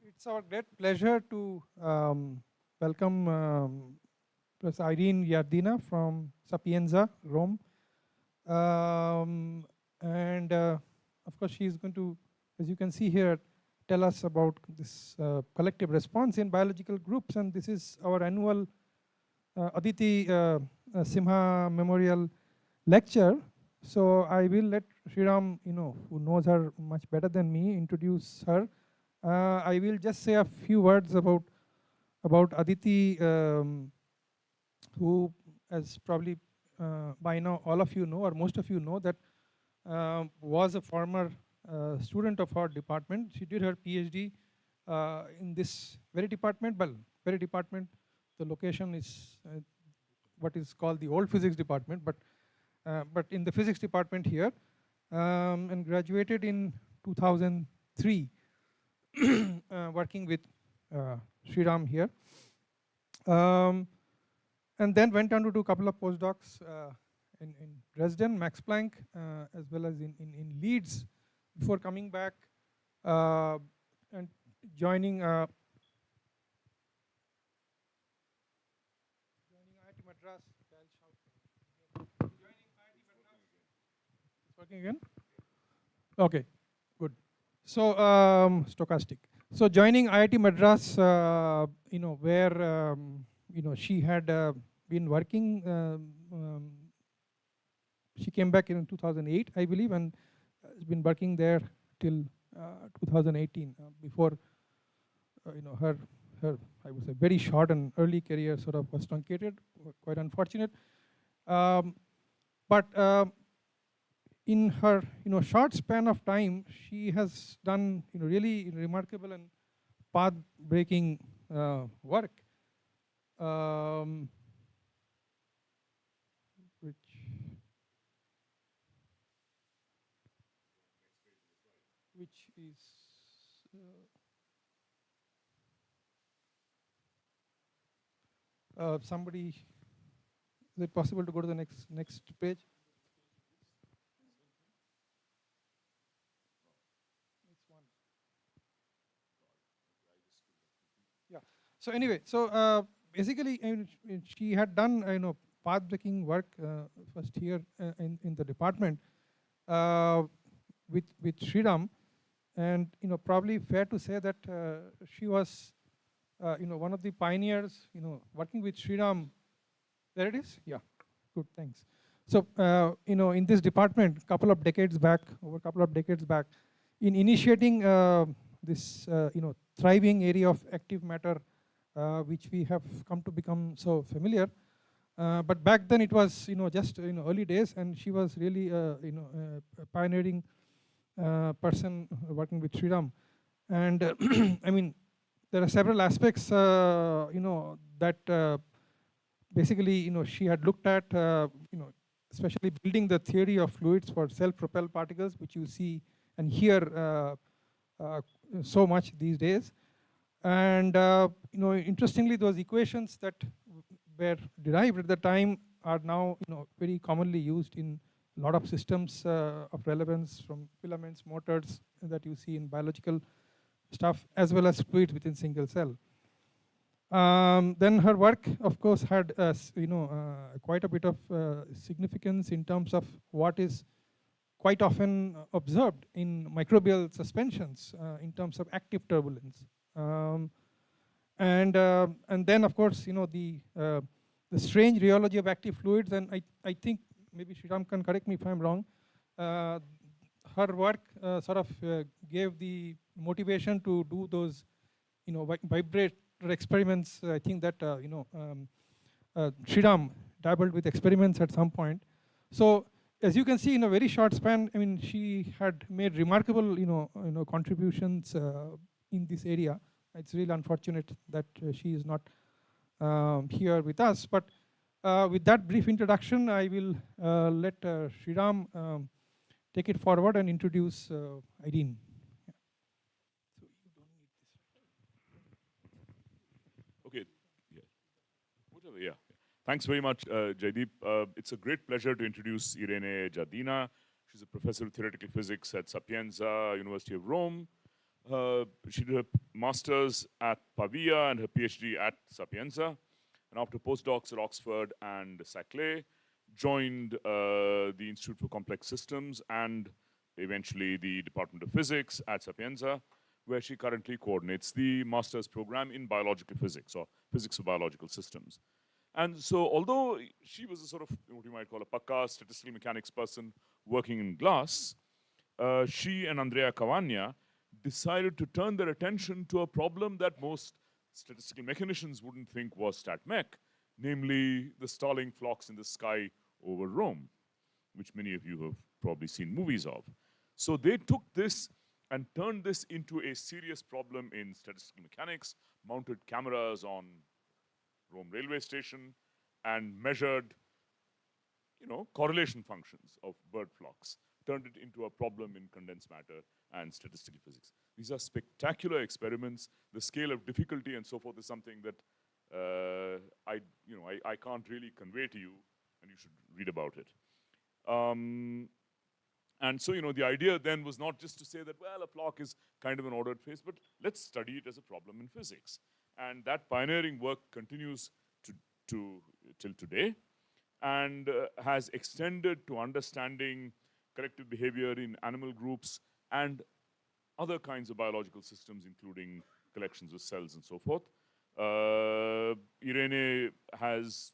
It's our great pleasure to welcome Prof. Irene Giardina from Sapienza, Rome. And of course, she is going to, as you can see here, tell us about this collective response in biological groups. And this is our annual Aditi Simha Memorial Lecture. So I will let Sriram, who knows her much better than me, introduce her. I will just say a few words about Aditi, who, as probably by now all of you know, or most of you know, that was a former student of our department. She did her PhD in this very department. Well, very department. The location is what is called the old physics department, but in the physics department here, and graduated in 2003. Working with Sriram here. And then went on to do a couple of postdocs in Dresden, Max Planck, as well as in Leeds, before coming back and joining IIT Madras. Joining IIT Madras. It's working again? Okay, good. So stochastic. So joining IIT Madras, where she had been working. She came back in 2008, I believe, and has been working there till 2018. Before her I would say very short and early career sort of was truncated. Quite unfortunate. But in her short span of time, she has done really remarkable and path-breaking work, which is somebody. Is it possible to go to the next page? Yeah. So anyway, so basically, she had done path-breaking work first here in the department with Sriram, and probably fair to say that she was one of the pioneers working with Sriram. There it is. Yeah. Good. Thanks. So in this department, over a couple of decades back, in initiating this thriving area of active matter, which we have come to become so familiar. But back then it was just early days, and she was really a pioneering person working with Sriram. And I mean, there are several aspects that basically she had looked at, especially building the theory of fluids for self-propelled particles, which you see and hear so much these days. And interestingly, those equations that were derived at the time are now very commonly used in a lot of systems of relevance, from filaments, motors that you see in biological stuff, as well as fluids within single cell. Then her work, of course, had quite a bit of significance in terms of what is quite often observed in microbial suspensions in terms of active turbulence. And then, of course, the strange rheology of active fluids, and I think maybe Sriram can correct me if I'm wrong. Her work sort of gave the motivation to do those, vibrated experiments. I think that Sriram dabbled with experiments at some point. So as you can see, in a very short span, I mean, she had made remarkable contributions in this area. It's really unfortunate that she is not here with us. But with that brief introduction, I will let Sriram take it forward and introduce Irene. Okay. Yeah. Whatever. Yeah. Thanks very much, Jaideep. It's a great pleasure to introduce Irene Giardina. She's a professor of theoretical physics at Sapienza, University of Rome. She did her master's at Pavia and her PhD at Sapienza. And after postdocs at Oxford and Saclay, joined the Institute for Complex Systems and eventually the Department of Physics at Sapienza, where she currently coordinates the master's program in biological physics or physics of biological systems. And so although she was a sort of what you might call a pakka statistical mechanics person working in glass, she and Andrea Cavagna decided to turn their attention to a problem that most statistical mechanicians wouldn't think was stat-mech, namely the starling flocks in the sky over Rome, which many of you have probably seen movies of. So they took this and turned this into a serious problem in statistical mechanics, mounted cameras on Rome railway station, and measured correlation functions of bird flocks, turned it into a problem in condensed matter and statistical physics. These are spectacular experiments. The scale of difficulty and so forth is something that I can't really convey to you, and you should read about it. And so, the idea then was not just to say that, well, a flock is kind of an ordered phase, but let's study it as a problem in physics. And that pioneering work continues till today, and has extended to understanding collective behavior in animal groups and other kinds of biological systems, including collections of cells and so forth. Irene has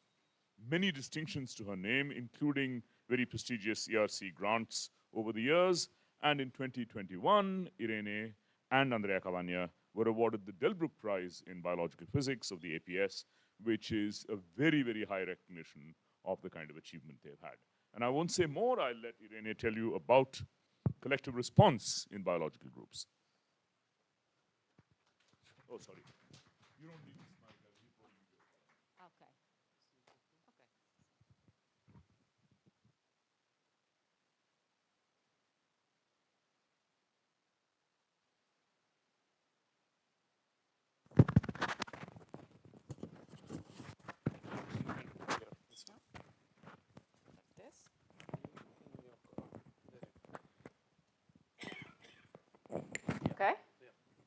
many distinctions to her name, including very prestigious ERC grants over the years. And in 2021, Irene and Andrea Cavagna were awarded the Delbruck Prize in Biological Physics of the APS, which is a very, very high recognition of the kind of achievement they've had. And I won't say more. I'll let Irene tell you about collective response in biological groups. Oh, sorry. You don't need this mic. Okay. Okay?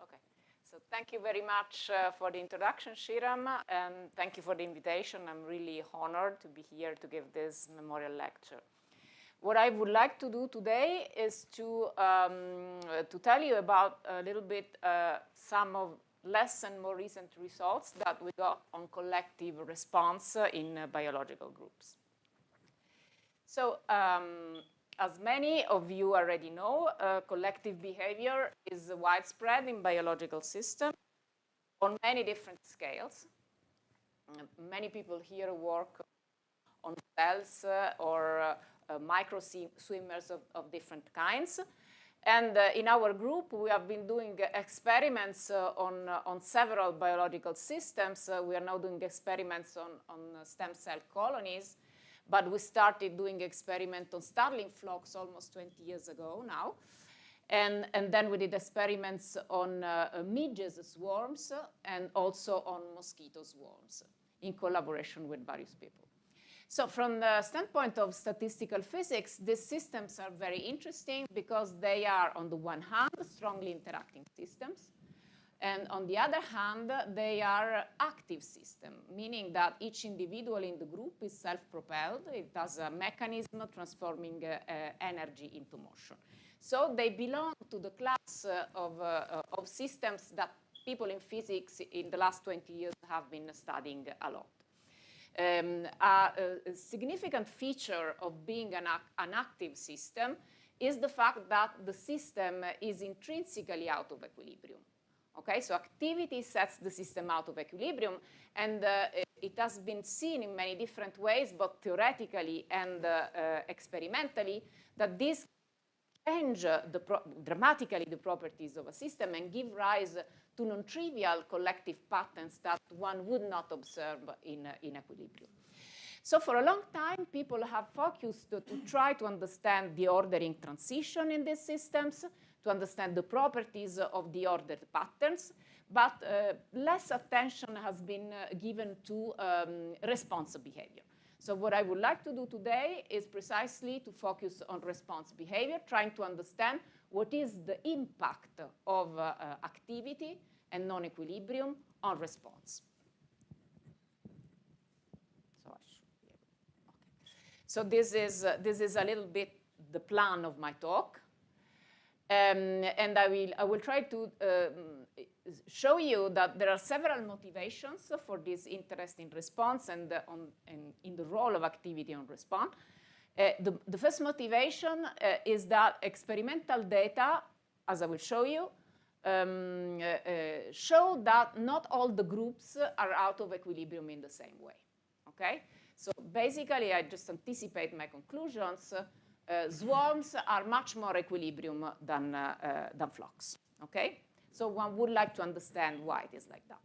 Okay. So thank you very much for the introduction, Sriram, and thank you for the invitation. I'm really honored to be here to give this memorial lecture. What I would like to do today is to tell you about a little bit some of less and more recent results that we got on collective response in biological groups. So as many of you already know, collective behavior is widespread in biological systems on many different scales. Many people here work on cells or micro swimmers of different kinds. And in our group, we have been doing experiments on several biological systems. We are now doing experiments on stem cell colonies. But we started doing experiments on starling flocks almost 20 years ago now. And then we did experiments on midges swarms and also on mosquito swarms in collaboration with various people. So from the standpoint of statistical physics, these systems are very interesting because they are, on the one hand, strongly interacting systems. And on the other hand, they are active systems, meaning that each individual in the group is self-propelled. It has a mechanism transforming energy into motion. So they belong to the class of systems that people in physics in the last 20 years have been studying a lot. A significant feature of being an active system is the fact that the system is intrinsically out of equilibrium. Okay, so activity sets the system out of equilibrium, and it has been seen in many different ways, both theoretically and experimentally, that this change dramatically the properties of a system and give rise to non-trivial collective patterns that one would not observe in equilibrium. So for a long time, people have focused to try to understand the ordering transition in these systems, to understand the properties of the ordered patterns, but less attention has been given to response behavior. So what I would like to do today is precisely to focus on response behavior, trying to understand what is the impact of activity and non-equilibrium on response. So this is a little bit the plan of my talk. And I will try to show you that there are several motivations for this interest in response and in the role of activity on response. The first motivation is that experimental data, as I will show you, show that not all the groups are out of equilibrium in the same way. Okay? So basically, I just anticipate my conclusions. Swarms are much more equilibrium than flocks. Okay? So one would like to understand why it is like that.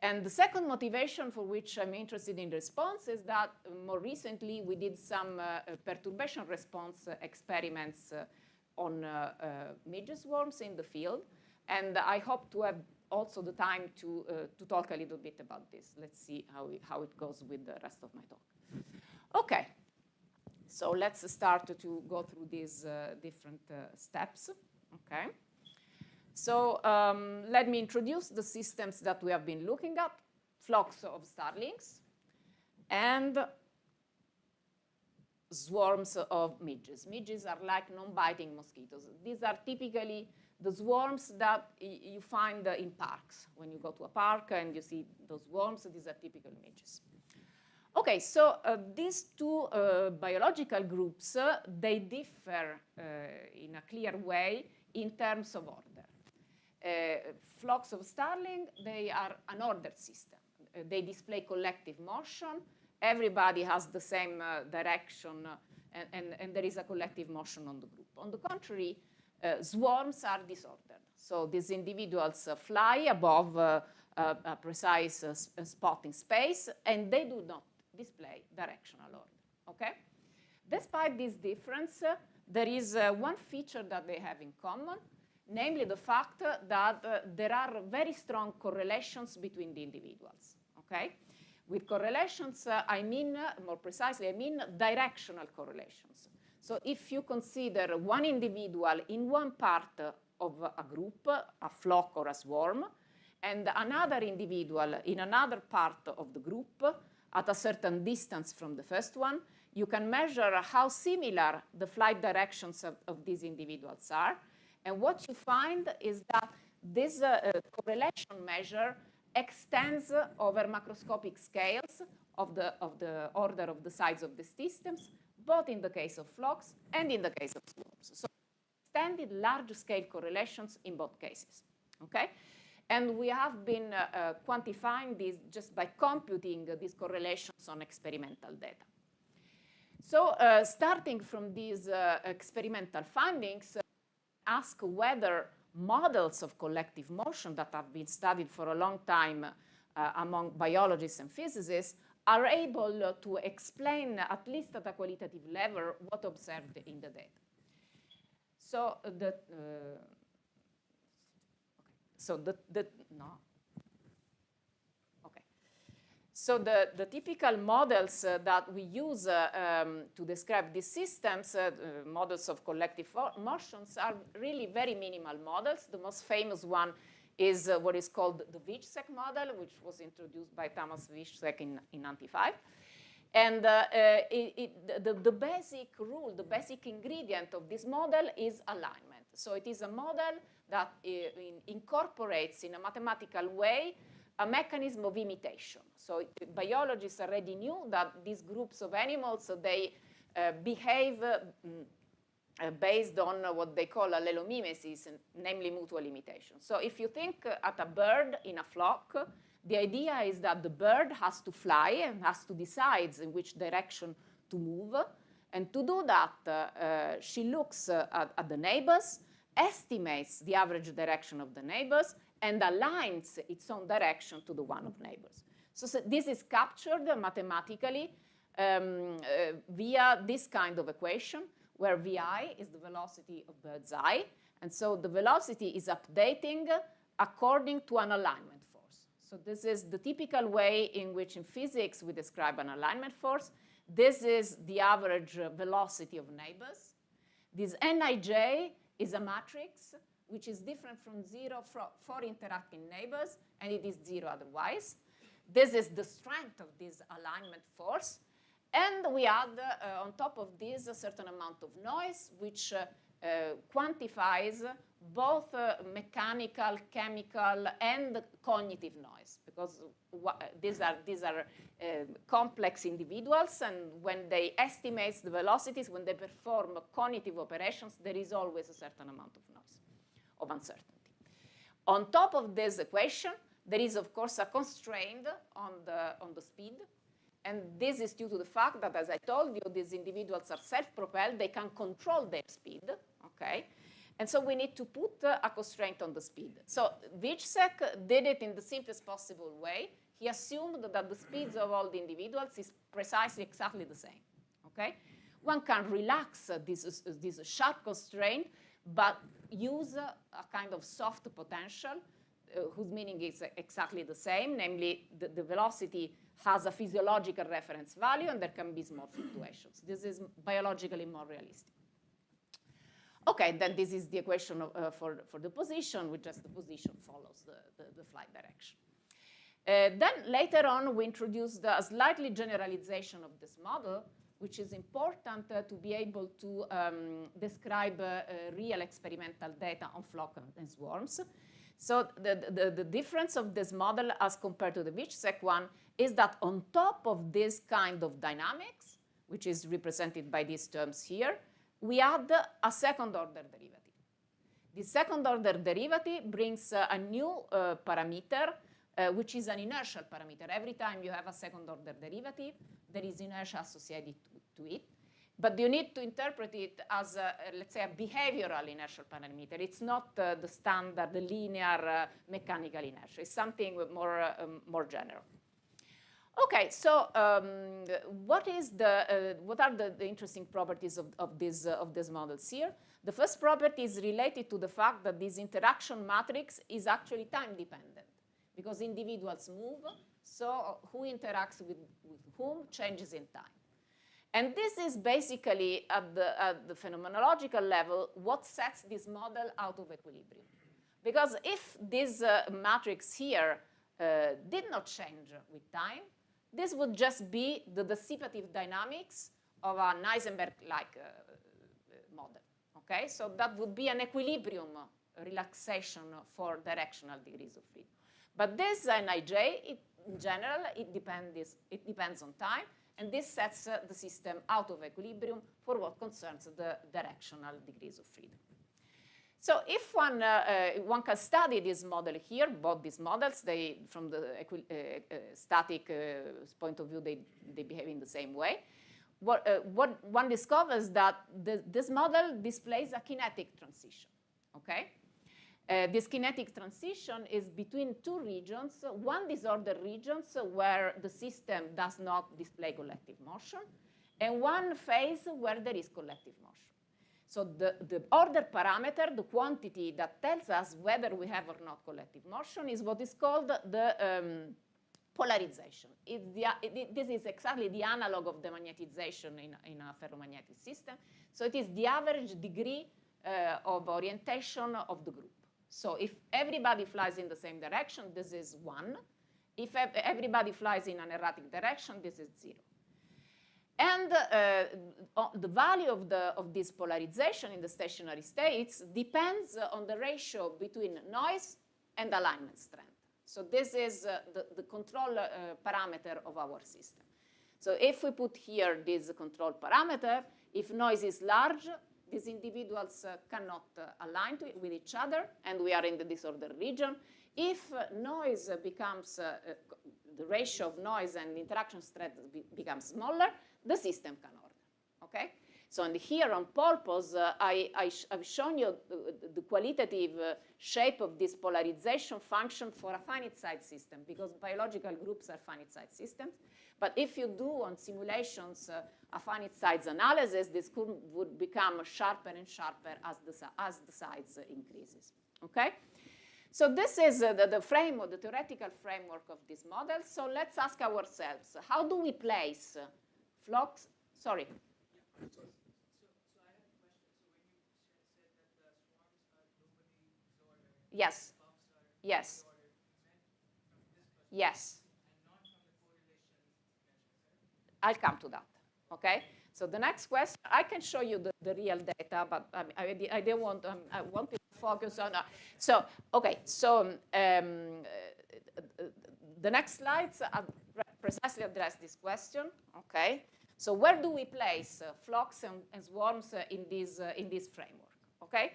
And the second motivation for which I'm interested in response is that more recently we did some perturbation response experiments on midge swarms in the field. And I hope to have also the time to talk a little bit about this. Let's see how it goes with the rest of my talk. Okay, so let's start to go through these different steps. Okay. So let me introduce the systems that we have been looking at: flocks of starlings and swarms of midges. Midges are like non-biting mosquitoes. These are typically the swarms that you find in parks. When you go to a park and you see those swarms, these are typical midges. Okay, so these two biological groups, they differ in a clear way in terms of order. Flocks of starling, they are an ordered system. They display collective motion. Everybody has the same direction, and there is a collective motion on the group. On the contrary, swarms are disordered. So these individuals fly above a precise spot in space, and they do not display directional order. Okay? Despite this difference, there is one feature that they have in common, namely the fact that there are very strong correlations between the individuals. Okay? With correlations, I mean, more precisely, I mean directional correlations. So if you consider one individual in one part of a group, a flock or a swarm, and another individual in another part of the group at a certain distance from the first one, you can measure how similar the flight directions of these individuals are. And what you find is that this correlation measure extends over macroscopic scales of the order of the size of the systems, both in the case of flocks and in the case of swarms. So extended large-scale correlations in both cases. Okay? And we have been quantifying this just by computing these correlations on experimental data. So starting from these experimental findings, ask whether models of collective motion that have been studied for a long time among biologists and physicists are able to explain, at least at a qualitative level, what observed in the data. So the typical models that we use to describe these systems, models of collective motions, are really very minimal models. The most famous one is what is called the Wieczek model, which was introduced by Thomas Wieczek in 1995. And the basic rule, the basic ingredient of this model is alignment. So it is a model that incorporates in a mathematical way a mechanism of imitation. So biologists already knew that these groups of animals, they behave based on what they call allelomimesis, namely mutual imitation. So if you think at a bird in a flock, the idea is that the bird has to fly and has to decide in which direction to move. And to do that, she looks at the neighbors, estimates the average direction of the neighbors, and aligns its own direction to the one of neighbors. So this is captured mathematically via this kind of equation, where VI is the velocity of bird's eye. And so the velocity is updating according to an alignment force. So this is the typical way in which in physics we describe an alignment force. This is the average velocity of neighbors. This Nij is a matrix which is different from 0 for interacting neighbors, and it is 0 otherwise. This is the strength of this alignment force. And we add on top of this a certain amount of noise, which quantifies both mechanical, chemical, and cognitive noise, because these are complex individuals, and when they estimate the velocities, when they perform cognitive operations, there is always a certain amount of noise, of uncertainty. On top of this equation, there is, of course, a constraint on the speed. And this is due to the fact that, as I told you, these individuals are self-propelled. They can control their speed, okay? And so we need to put a constraint on the speed. So Vycek did it in the simplest possible way. He assumed that the speeds of all the individuals is precisely exactly the same, okay? One can relax this sharp constraint, but use a kind of soft potential whose meaning is exactly the same, namely the velocity has a physiological reference value and there can be small fluctuations. This is biologically more realistic. Okay, then this is the equation for the position, with just the position follows the flight direction. Then later on, we introduced a slightly generalization of this model, which is important to be able to describe real experimental data on flock and swarms. So the difference of this model as compared to the Vycek one is that on top of this kind of dynamics, which is represented by these terms here, we add a second-order derivative. The second-order derivative brings a new parameter, which is an inertial parameter. Every time you have a second-order derivative, there is inertia associated to it. But you need to interpret it as, let's say, a behavioral inertial parameter. It's not the standard, the linear mechanical inertia. It's something more general. Okay, so what are the interesting properties of these models here? The first property is related to the fact that this interaction matrix is actually time dependent, because individuals move, so who interacts with whom changes in time. And this is basically, at the phenomenological level, what sets this model out of equilibrium. Because if this matrix here did not change with time, this would just be the dissipative dynamics of a Heisenberg-like model. Okay, so that would be an equilibrium relaxation for directional degrees of freedom. But this Nij, in general, it depends on time. And this sets the system out of equilibrium for what concerns the directional degrees of freedom. So if one can study this model here, both these models, from the static point of view, they behave in the same way. What one discovers that this model displays a kinetic transition, okay? This kinetic transition is between two regions, one disordered regions where the system does not display collective motion, and one phase where there is collective motion. So the order parameter, the quantity that tells us whether we have or not collective motion, is what is called the polarization. This is exactly the analog of the magnetization in a ferromagnetic system. So it is the average degree of orientation of the group. So if everybody flies in the same direction, this is 1. If everybody flies in an erratic direction, this is 0. And the value of this polarization in the stationary states depends on the ratio between noise and alignment strength. So this is the control parameter of our system. So if we put here this control parameter, if noise is large, these individuals cannot align with each other, and we are in the disordered region. If noise becomes, the ratio of noise and interaction strength becomes smaller, the system can order, okay? So and here on purpose, I've shown you the qualitative shape of this polarization function for a finite-size system, because biological groups are finite-size systems. But if you do on simulations a finite-size analysis, this curve would become sharper and sharper as the size increases, okay? So this is the framework, the theoretical framework of this model. So let's ask ourselves, how do we place flocks? Sorry. So I have a question. So when you said that the Yes. Yes. Yes. I'll come to that, okay? So the next question, I can show you the real data, but I don't want, I want to focus on, so, okay, so the next slides precisely address this question, okay? So where do we place flocks and swarms in this framework, okay?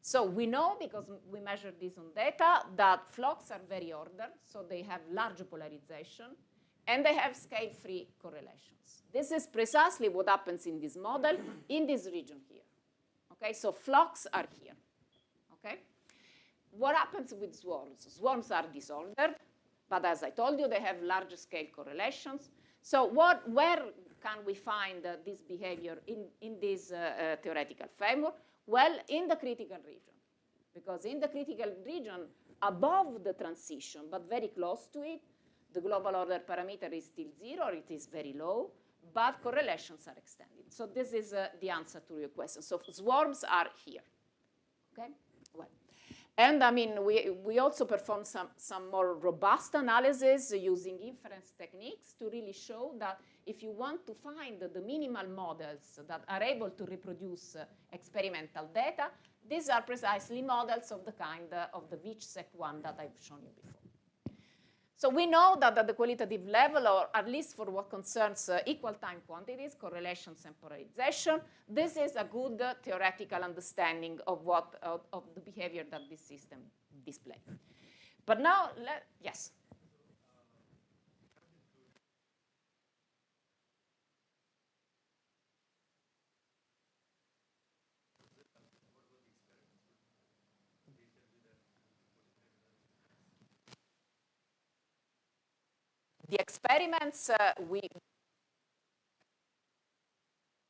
So we know, because we measured this on data, that flocks are very ordered, so they have large polarization, and they have scale-free correlations. This is precisely what happens in this model, in this region here. Okay, so flocks are here. Okay, what happens with swarms? Swarms are disordered, but as I told you, they have large-scale correlations. So where can we find this behavior in this theoretical framework? Well, in the critical region, because in the critical region, above the transition, but very close to it, the global order parameter is still 0, it is very low, but correlations are extended. So this is the answer to your question. So swarms are here, okay? Well, and I mean, we also performed some more robust analysis using inference techniques to really show that if you want to find the minimal models that are able to reproduce experimental data, these are precisely models of the kind of the VICSEC1 that I've shown you before. So we know that at the qualitative level, or at least for what concerns equal time quantities, correlations and polarization, this is a good theoretical understanding of of the behavior that this system displays. But now, yes. The experiments, we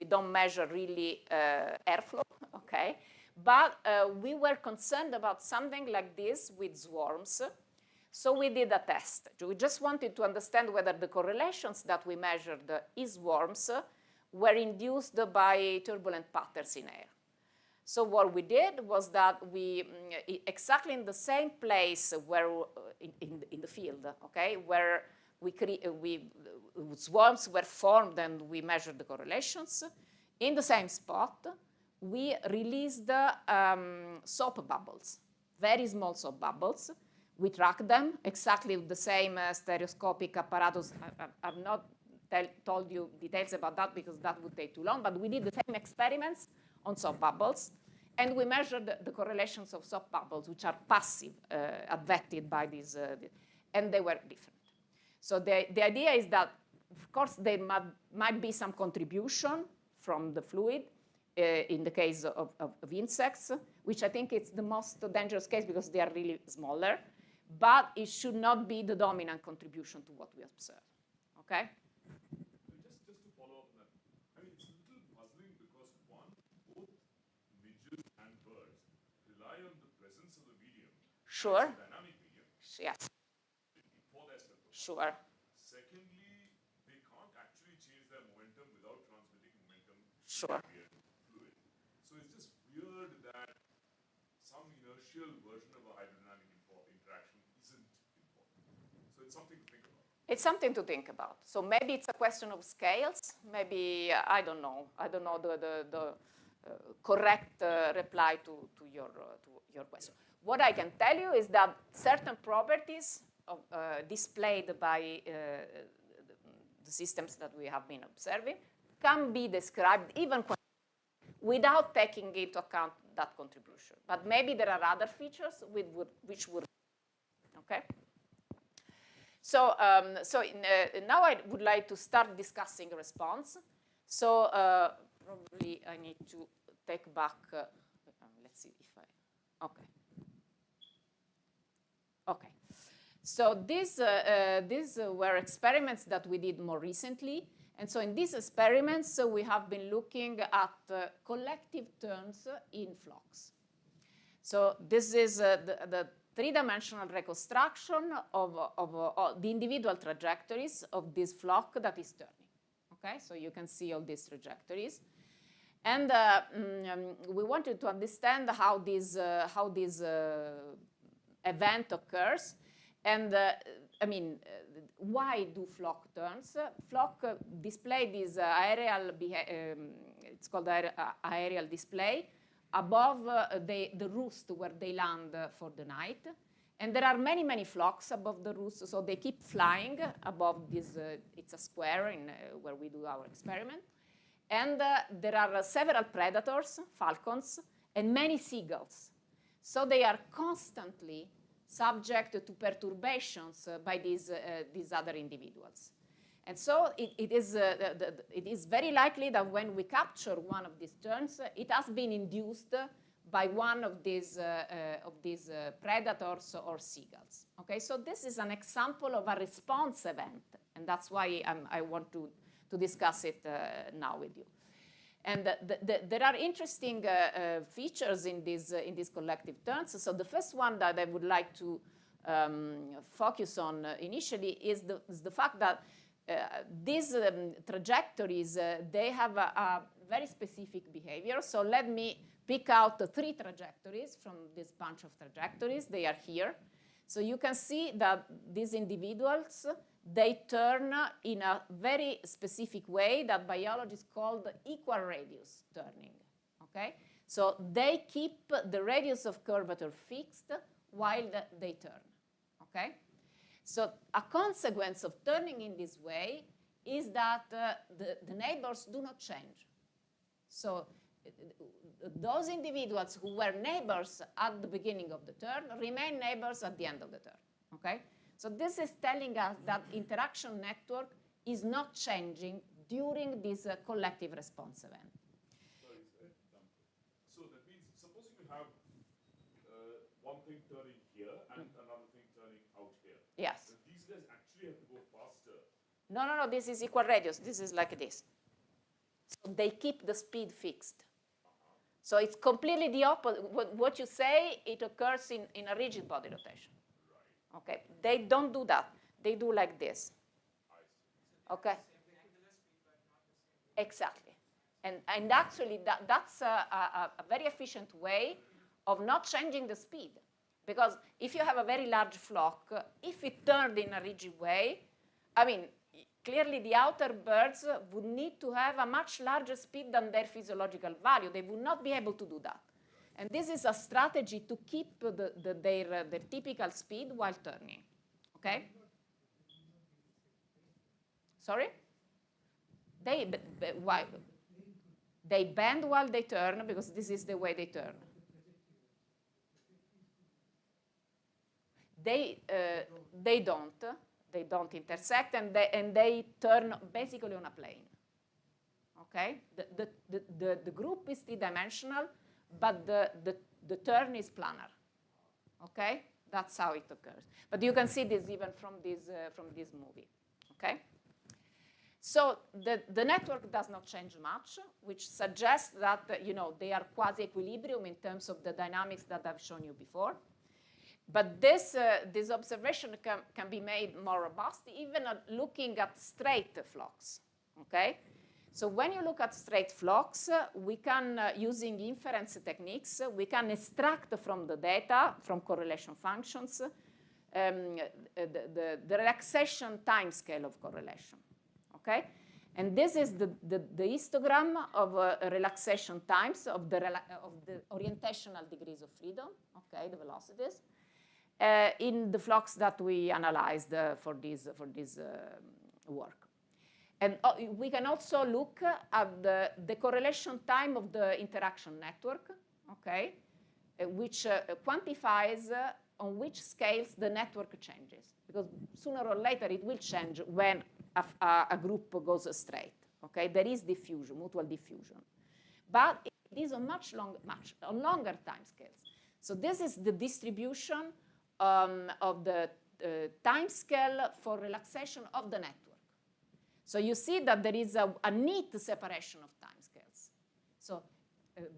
don't measure really airflow, okay? But we were concerned about something like this with swarms. So we did a test. We just wanted to understand whether the correlations that we measured in swarms were induced by turbulent patterns in air. So what we did was that we, exactly in the same place where, in the field, okay, where swarms were formed and we measured the correlations. In the same spot, we released soap bubbles, very small soap bubbles. We tracked them exactly with the same stereoscopic apparatus. I've not told you details about that because that would take too long, but we did the same experiments on soap bubbles, and we measured the correlations of soap bubbles, which are passive, advected by these, and they were different. So the idea is that, of course, there might be some contribution from the fluid in the case of insects, which I think is the most dangerous case because they are really smaller, but it should not be the dominant contribution to what we observe, okay? Just to follow up on that, I mean, it's a little puzzling because one, both midges and birds rely on the presence of the medium. Sure. It's a dynamic medium. Yes. For their self-propelled. Sure. Secondly, they can't actually change their momentum without transmitting momentum Sure. to the fluid. So it's just weird that some inertial version of a hydrodynamic interaction isn't important. So it's something to think about. It's something to think about. So maybe it's a question of scales. Maybe, I don't know. I don't know the correct reply to your question. What I can tell you is that certain properties of, displayed by the systems that we have been observing can be described even without taking into account that contribution. But maybe there are other features which would, okay? So, now I would like to start discussing response. So probably I need to take back, let's see if I, okay. Okay. So these were experiments that we did more recently. And so in these experiments, we have been looking at collective turns in flocks. So this is the three-dimensional reconstruction of the individual trajectories of this flock that is turning. Okay, so you can see all these trajectories. And we wanted to understand how these event occurs. And I mean, why do flock turns? Flock display this aerial, it's called aerial display, above the roost where they land for the night. And there are many, many flocks above the roost, so they keep flying above this, it's a square in, where we do our experiment. And there are several predators, falcons, and many seagulls. So they are constantly subject to perturbations by these other individuals. And so it is very likely that when we capture one of these turns, it has been induced by one of these predators or seagulls. Okay, so this is an example of a response event, and that's why I want to discuss it now with you. And there are interesting features in these collective turns. So the first one that I would like to focus on initially is the fact that these trajectories, they have a very specific behavior. So let me pick out the 3 trajectories from this bunch of trajectories. They are here. So you can see that these individuals, they turn in a very specific way that biologists call the equal radius turning, okay? So they keep the radius of curvature fixed while they turn, okay? So a consequence of turning in this way is that the neighbors do not change. So those individuals who were neighbors at the beginning of the turn remain neighbors at the end of the turn, okay? So this is telling us that interaction network is not changing during this collective response event. Sorry, so that means, supposing you have one thing turning here and another thing turning out here. Yes. Then these guys actually have to go faster. No, this is equal radius. This is like this. So they keep the speed fixed. So it's completely the opposite. What you say, it occurs in a rigid body rotation. Okay, they don't do that. They do like this. Okay. Exactly. And actually, that's a very efficient way of not changing the speed. Because if you have a very large flock, if it turned in a rigid way, I mean, clearly the outer birds would need to have a much larger speed than their physiological value. They would not be able to do that. And this is a strategy to keep their typical speed while turning. Okay? Sorry? Why? They bend while they turn because this is the way they turn. They don't intersect, and they turn basically on a plane. Okay? The group is 3-dimensional, but the turn is planar. Okay? That's how it occurs. But you can see this even from this movie. Okay? So the network does not change much, which suggests that they are quasi-equilibrium in terms of the dynamics that I've shown you before. But this observation can be made more robust even looking at straight flocks. Okay? So when you look at straight flocks, we can, using inference techniques, we can extract from the data, from correlation functions, the relaxation timescale of correlation. Okay? And this is the histogram of relaxation times of the orientational degrees of freedom, okay, the velocities, in the flocks that we analyzed for this work. And we can also look at the correlation time of the interaction network, okay, which quantifies on which scales the network changes. Because sooner or later it will change when a group goes straight, okay? There is diffusion, mutual diffusion. But it is on much longer time scales. So this is the distribution of the time scale for relaxation of the network. So you see that there is a neat separation of time scales. So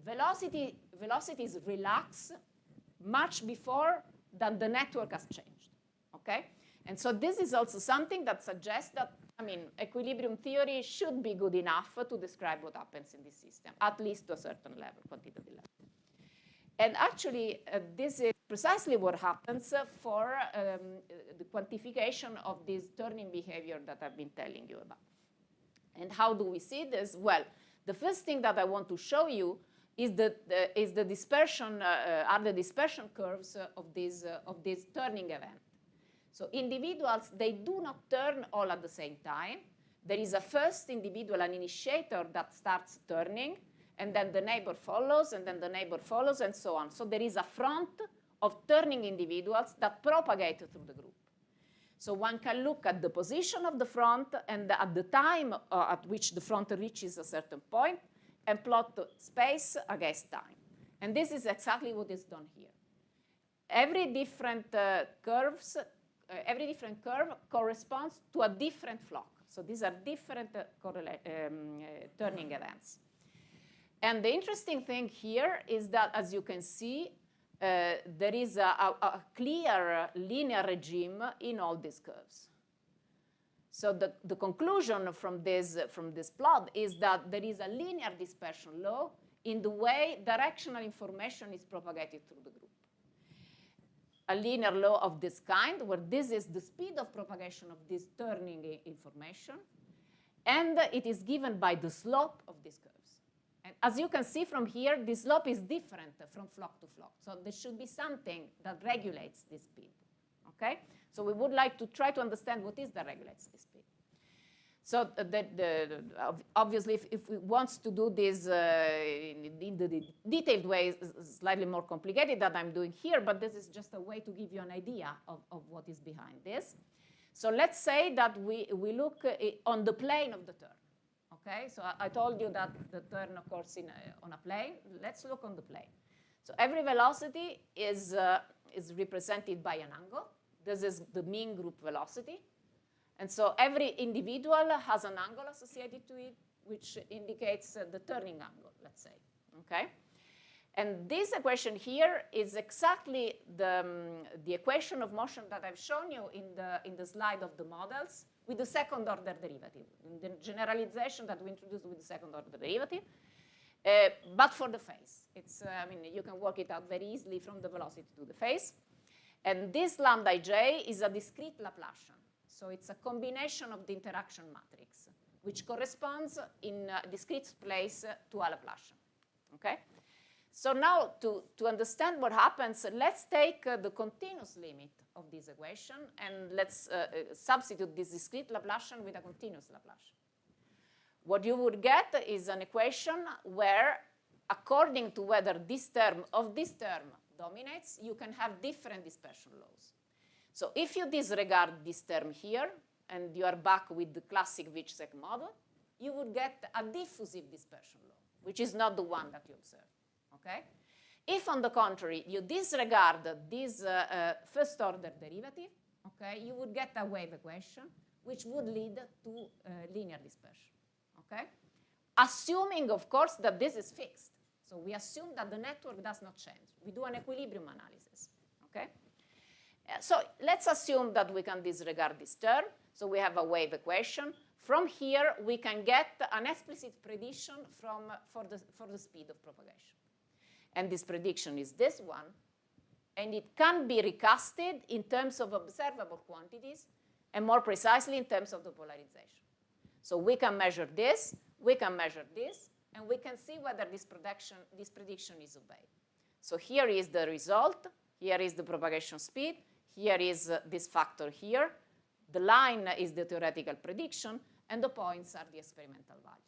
velocities relax much before than the network has changed, okay? And so this is also something that suggests that, equilibrium theory should be good enough to describe what happens in this system, at least to a certain level, quantitative level. And actually, this is precisely what happens for the quantification of this turning behavior that I've been telling you about. And how do we see this? Well, the first thing that I want to show you is the dispersion, are the dispersion curves of this turning event. So individuals, they do not turn all at the same time. There is a first individual, an initiator, that starts turning, and then the neighbor follows, and then the neighbor follows, and so on. So there is a front of turning individuals that propagate through the group. So one can look at the position of the front and at the time at which the front reaches a certain point and plot space against time. And this is exactly what is done here. Every different curve corresponds to a different flock. So these are different turning events. And the interesting thing here is that, as you can see, there is a clear linear regime in all these curves. So the conclusion from this plot is that there is a linear dispersion law in the way directional information is propagated through the group. A linear law of this kind, where this is the speed of propagation of this turning information, and it is given by the slope of these curves. And as you can see from here, the slope is different from flock to flock. So there should be something that regulates this speed, okay? So we would like to try to understand what is that regulates this speed. So obviously, if we want to do this in the detailed way, it's slightly more complicated than I'm doing here, but this is just a way to give you an idea of what is behind this. So let's say that we look on the plane of the turn. Okay, so I told you that the turn occurs on a plane. Let's look on the plane. So every velocity is represented by an angle. This is the mean group velocity. And so every individual has an angle associated to it, which indicates the turning angle, let's say. Okay? And this equation here is exactly the equation of motion that I've shown you in the slide of the models with the second order derivative, the generalization that we introduced with the second order derivative, but for the phase. It's, I mean, you can work it out very easily from the velocity to the phase. And this lambda ij is a discrete Laplacian. So it's a combination of the interaction matrix, which corresponds in a discrete place to a Laplacian. Okay? So now, to understand what happens, let's take the continuous limit of this equation, and let's substitute this discrete Laplacian with a continuous Laplacian. What you would get is an equation where, according to whether this term dominates, you can have different dispersion laws. So if you disregard this term here, and you are back with the classic Vichsek model, you would get a diffusive dispersion law, which is not the one that you observe. Okay? If, on the contrary, you disregard this first order derivative, okay, you would get a wave equation, which would lead to linear dispersion. Okay? Assuming, of course, that this is fixed. So we assume that the network does not change. We do an equilibrium analysis. Okay? So let's assume that we can disregard this term. So we have a wave equation. From here, we can get an explicit prediction for the speed of propagation. And this prediction is this one. And it can be recasted in terms of observable quantities, and more precisely in terms of the polarization. So we can measure this, we can measure this, and we can see whether this prediction is obeyed. So here is the result. Here is the propagation speed. Here is this factor here. The line is the theoretical prediction, and the points are the experimental values.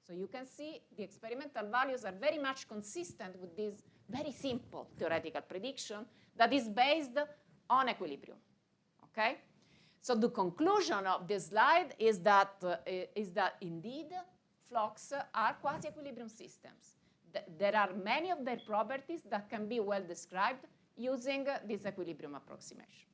So you can see the experimental values are very much consistent with this very simple theoretical prediction that is based on equilibrium. Okay? So the conclusion of this slide is that indeed flocks are quasi-equilibrium systems. There are many of their properties that can be well described using this equilibrium approximation.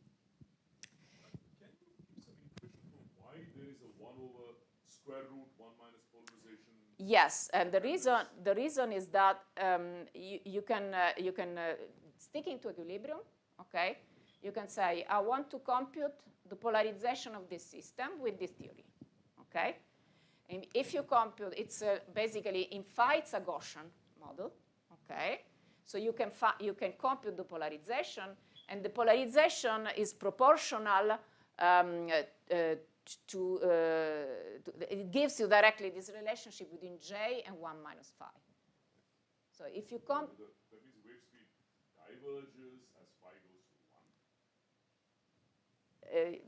Can you give some intuition for why there is a 1 over square root 1 minus polarization? Yes, and the reason is that you can sticking to equilibrium, okay? You can say, I want to compute the polarization of this system with this theory, okay? And if you compute, it's basically in phi, it's a Gaussian model, okay? So you can compute the polarization, and the polarization is proportional it gives you directly this relationship between J and 1 minus phi. So if you come... That means wave speed diverges as phi goes to 1?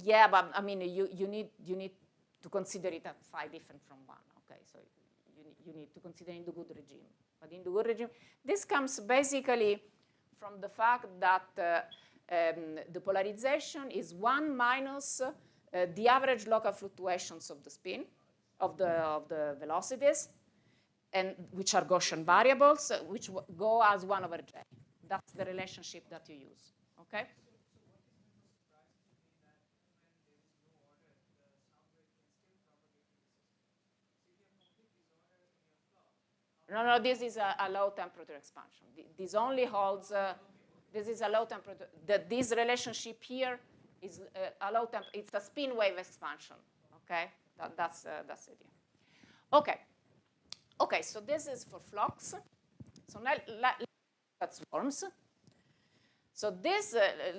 Yeah, but I mean, you need to consider it at phi different from 1, okay? So you need to consider in the good regime. But in the good regime, this comes basically from the fact that the polarization is 1 minus the average local fluctuations of the spin, of the velocities, and which are Gaussian variables, which go as 1 over J. That's the relationship that you use, okay? No, this is a low temperature expansion. This only holds, this is a low temperature, this relationship here is a low temp, it's a spin wave expansion, okay? That's the idea. Okay, so this is for flux. So now let's look at swarms. So this,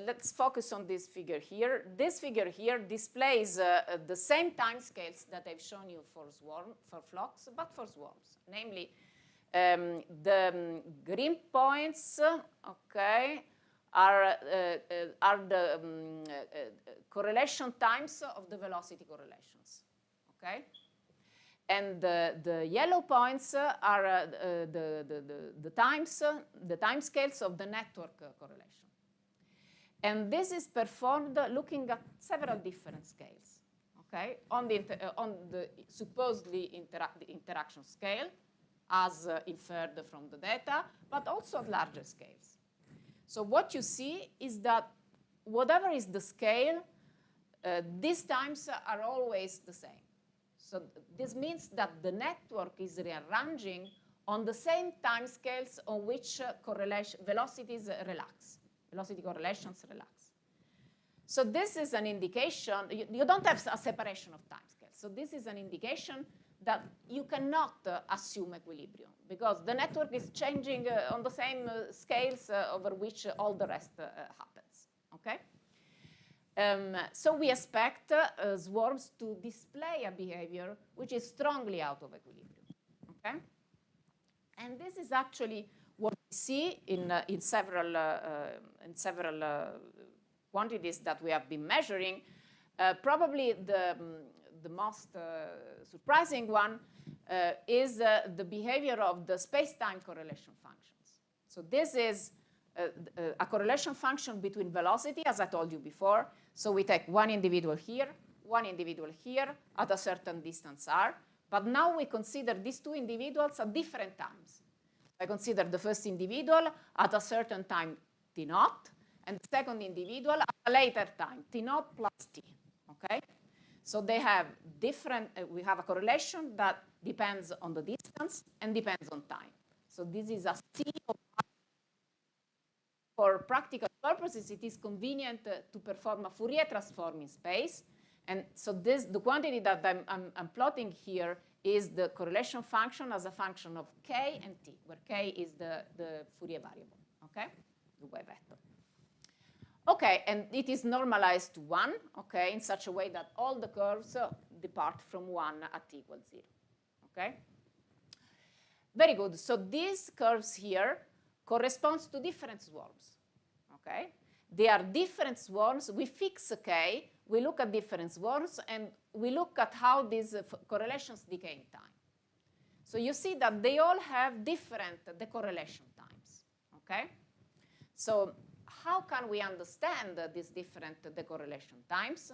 let's focus on this figure here. This figure here displays the same time scales that I've shown you for flux, but for swarms. Namely, the green points, okay, are the correlation times of the velocity correlations, okay? And the yellow points are the time scales of the network correlation. And this is performed looking at several different scales, okay? On the supposedly interaction scale, as inferred from the data, but also at larger scales. So what you see is that whatever is the scale, these times are always the same. So this means that the network is rearranging on the same time scales on which velocities relax. Velocity correlations relax. So this is an indication, you don't have a separation of time scales. So this is an indication that you cannot assume equilibrium because the network is changing on the same scales over which all the rest happens, okay? So we expect swarms to display a behavior which is strongly out of equilibrium, okay? And this is actually what we see in several quantities that we have been measuring. Probably the most surprising one is the behavior of the space-time correlation functions. So this is a correlation function between velocity, as I told you before. So we take one individual here at a certain distance r. But now we consider these two individuals at different times. I consider the first individual at a certain time t naught, and the second individual at a later time, t naught plus t, okay? So they have different, we have a correlation that depends on the distance and depends on time. So this is a C of for practical purposes, it is convenient to perform a Fourier transform in space. And so the quantity that I'm plotting here is the correlation function as a function of k and t, where k is the Fourier variable, okay, the wave vector. Okay, and it is normalized to 1, okay, in such a way that all the curves depart from 1 at t equals 0, okay? Very good. So these curves here corresponds to different swarms, okay? They are different swarms. We fix k, we look at different swarms, and we look at how these correlations decay in time. So you see that they all have different decorrelation times, okay? So how can we understand these different decorrelation times?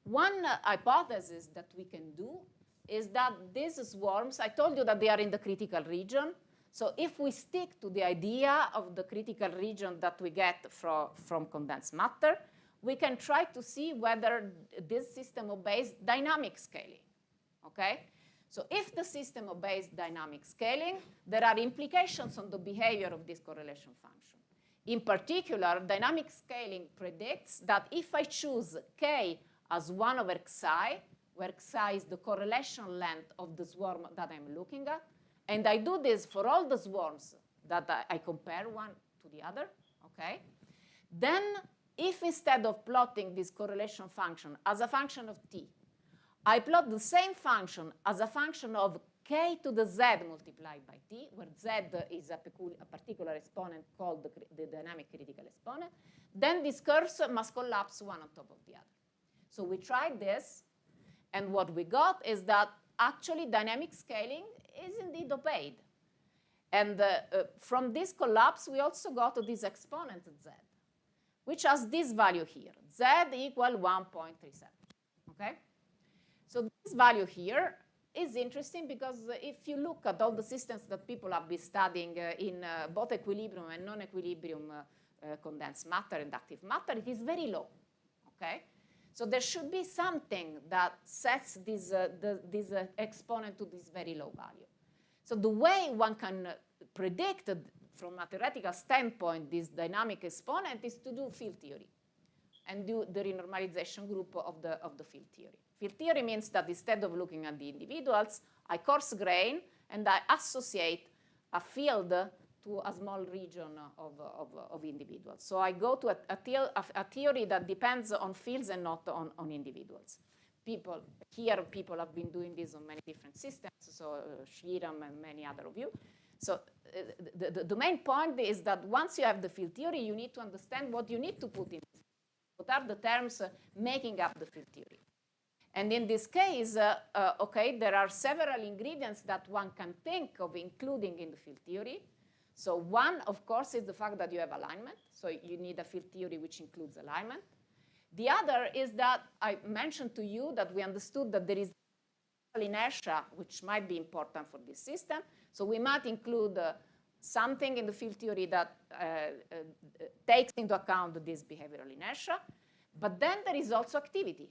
One hypothesis that we can do is that these swarms, I told you that they are in the critical region. So if we stick to the idea of the critical region that we get from condensed matter, we can try to see whether this system obeys dynamic scaling, okay? So if the system obeys dynamic scaling, there are implications on the behavior of this correlation function. In particular, dynamic scaling predicts that if I choose k as 1 over xi, where xi is the correlation length of the swarm that I'm looking at, And I do this for all the swarms that I compare one to the other, okay? Then if instead of plotting this correlation function as a function of t, I plot the same function as a function of k to the z multiplied by t, where z is a particular exponent called the dynamic critical exponent, then these curves must collapse one on top of the other. So we tried this, and what we got is that actually dynamic scaling is indeed obeyed. And from this collapse, we also got to this exponent z, which has this value here, z equal 1.37, okay? So this value here is interesting because if you look at all the systems that people have been studying in both equilibrium and non-equilibrium condensed matter and active matter, it is very low, okay? So there should be something that sets this exponent to this very low value. So the way one can predict from a theoretical standpoint this dynamic exponent is to do field theory and do the renormalization group of the field theory. Field theory means that instead of looking at the individuals, I coarse grain and I associate a field to a small region of individuals. So I go to a theory that depends on fields and not on individuals. People have been doing this on many different systems, so Sriram and many other of you. So the main point is that once you have the field theory, you need to understand what you need to put in. What are the terms making up the field theory? And in this case, okay, there are several ingredients that one can think of including in the field theory. So one, of course, is the fact that you have alignment. So you need a field theory which includes alignment. The other is that I mentioned to you that we understood that there is inertia, which might be important for this system. So we might include something in the field theory that takes into account this behavioral inertia. But then there is also activity.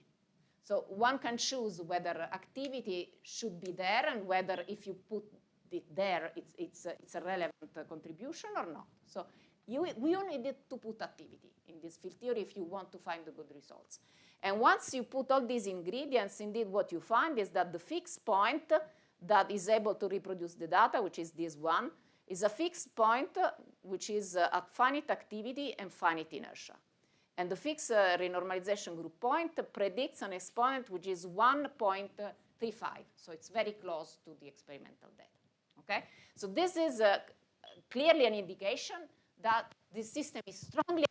So one can choose whether activity should be there and whether if you put it there, it's a relevant contribution or not. So we only need to put activity in this field theory if you want to find the good results. And once you put all these ingredients, indeed what you find is that the fixed point that is able to reproduce the data, which is this one, is a fixed point which is at finite activity and finite inertia. And the fixed renormalization group point predicts an exponent which is 1.35. So it's very close to the experimental data. Okay? So this is clearly an indication that this system is strongly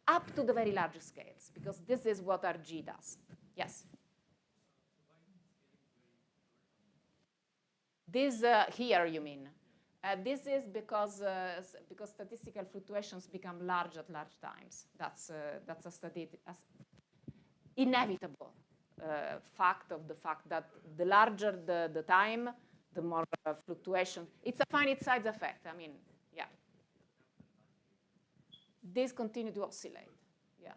up to the very large scales, because this is what RG does. Yes? This here, you mean? This is because statistical fluctuations become large at large times. That's a inevitable fact of the fact that the larger the time, the more fluctuation. It's a finite size effect. I mean, yeah. These continue to oscillate. Yeah.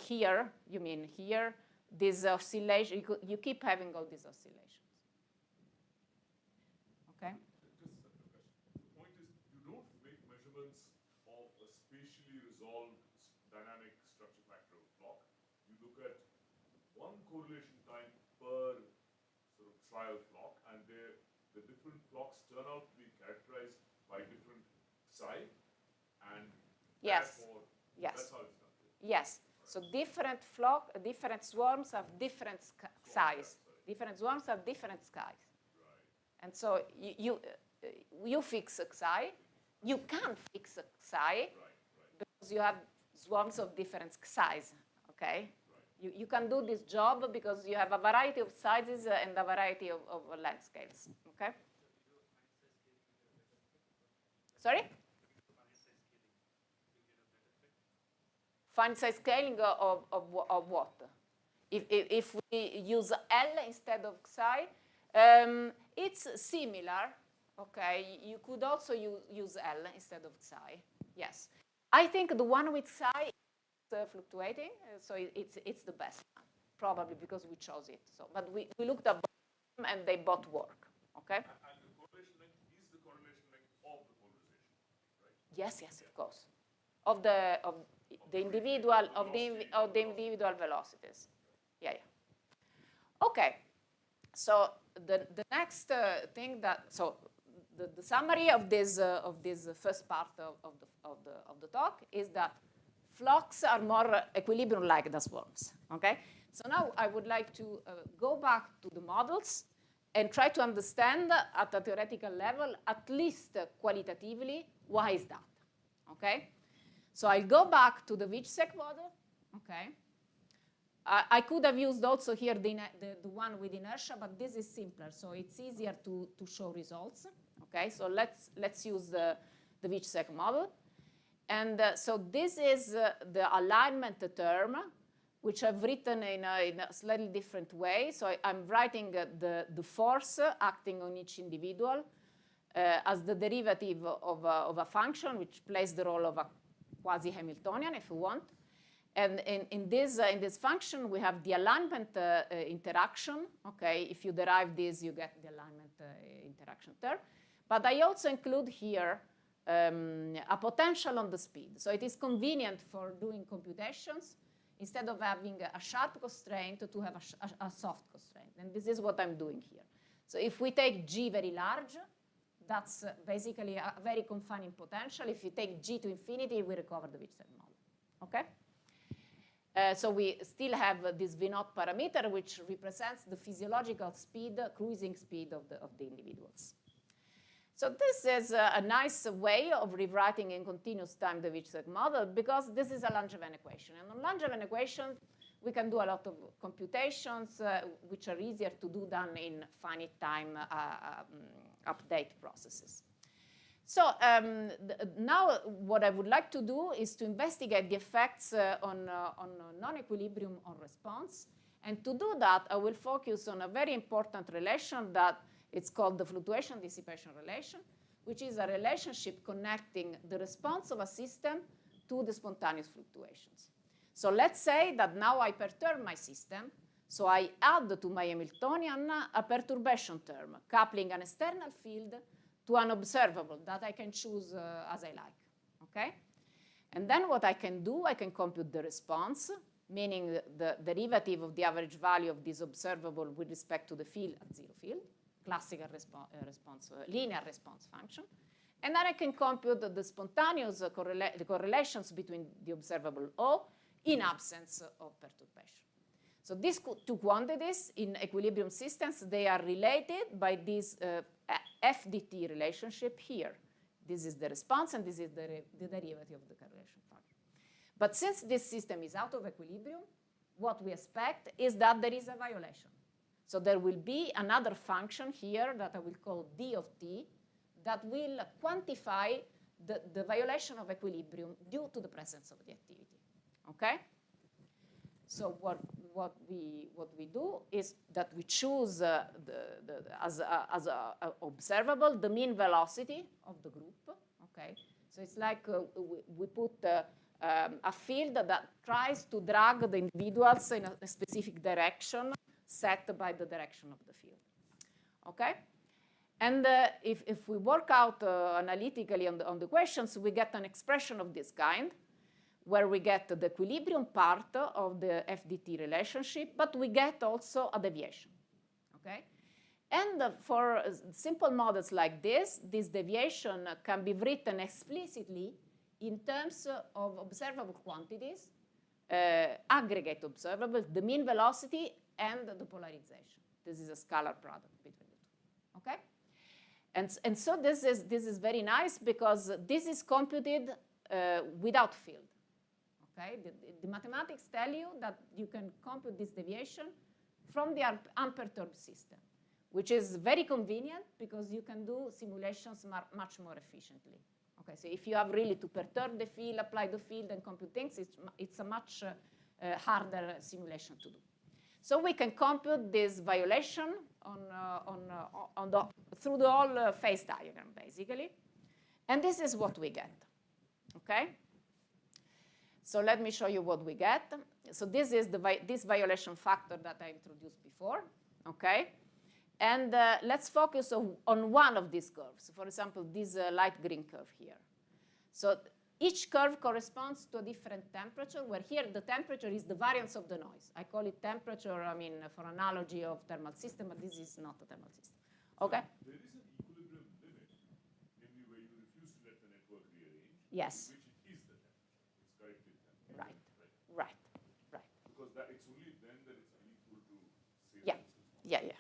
Here, you mean here, this oscillation, you keep having all these oscillations. Okay? Just a question. The point is, you don't make measurements of a spatially resolved dynamic structure factor clock. You look at one correlation time per sort of trial clock, and the different clocks turn out to be characterized by different psi, and yes. therefore, yes. that's how it's done. Yes. So different swarms have different size. Different swarms have different skies. Right. And so you fix a psi. You can't fix a psi because you have swarms of different size. Okay. You can do this job because you have a variety of sizes and a variety of length scales. Okay? Sorry? Finite size scaling of what? If we use L instead of psi, it's similar. Okay, you could also use L instead of psi. Yes. I think the one with psi fluctuating, so it's the best one, probably because we chose it. So, but we looked at both and they both work. Okay. And the correlation length is the correlation length of the polarization, right? Yes, yes, of course. Of the individual velocities. Yeah, yeah. Okay. So the next thing that, so the summary of this first part of the talk is that flocks are more equilibrium-like than swarms, okay? So now I would like to go back to the models and try to understand at a theoretical level, at least qualitatively, why is that, okay? So I'll go back to the Vichsek model, okay? I could have used also here the one with inertia, but this is simpler, so it's easier to show results, okay? So let's use the Vichsek model. And so this is the alignment term, which I've written in a slightly different way. So I'm writing the force acting on each individual as the derivative of a function, which plays the role of a quasi-Hamiltonian, if you want. And in this function, we have the alignment interaction. Okay, if you derive this, you get the alignment interaction term. But I also include here a potential on the speed. So it is convenient for doing computations, instead of having a sharp constraint, to have a soft constraint. And this is what I'm doing here. So if we take G very large, that's basically a very confining potential. If you take G to infinity, we recover the Vichsek model, okay? So we still have this V0 parameter, which represents the physiological speed, cruising speed of the individuals. So this is a nice way of rewriting in continuous time the Vichsek model, because this is a Langevin equation. And on Langevin equation, we can do a lot of computations, which are easier to do than in finite time update processes. So now what I would like to do is to investigate the effects on non-equilibrium on response. And to do that, I will focus on a very important relation that it's called the fluctuation dissipation relation, which is a relationship connecting the response of a system to the spontaneous fluctuations. So let's say that now I perturb my system. So I add to my Hamiltonian a perturbation term, coupling an external field to an observable that I can choose as I like, okay? And then what I can do, I can compute the response, meaning the derivative of the average value of this observable with respect to the field at zero field, classical linear response function. And then I can compute the spontaneous correlations between the observable O in absence of perturbation. So these two quantities in equilibrium systems, they are related by this FDT relationship here. This is the response, and this is the derivative of the correlation function. But since this system is out of equilibrium, what we expect is that there is a violation. So there will be another function here that I will call D of t that will quantify the violation of equilibrium due to the presence of the activity, okay? So what we do is that we choose as a observable the mean velocity of the group, okay? So it's like we put a field that tries to drag the individuals in a specific direction set by the direction of the field, okay? And if we work out analytically on the questions, we get an expression of this kind, where we get the equilibrium part of the FDT relationship, but we get also a deviation, okay? And for simple models like this deviation can be written explicitly in terms of observable quantities, aggregate observables, the mean velocity, and the polarization. This is a scalar product between the two, okay? And so this is very nice, because this is computed without field. Okay? The mathematics tell you that you can compute this deviation from the unperturbed system, which is very convenient because you can do simulations much more efficiently. Okay, so if you have really to perturb the field, apply the field, and compute things, it's a much harder simulation to do. So we can compute this violation through the whole phase diagram, basically. And this is what we get, okay? So let me show you what we get. So this is this violation factor that I introduced before, okay? And let's focus on one of these curves. For example, this light green curve here. So each curve corresponds to a different temperature, where here the temperature is the variance of the noise. I call it temperature, I mean, for analogy of thermal system, but this is not a thermal system. Okay? So there is an equilibrium limit, namely where you refuse to let the network rearrange, yes. in which it is the temperature. It's corrected temperature. Right, right, right. Because that it's only then that it's unequal to say yeah. Yeah.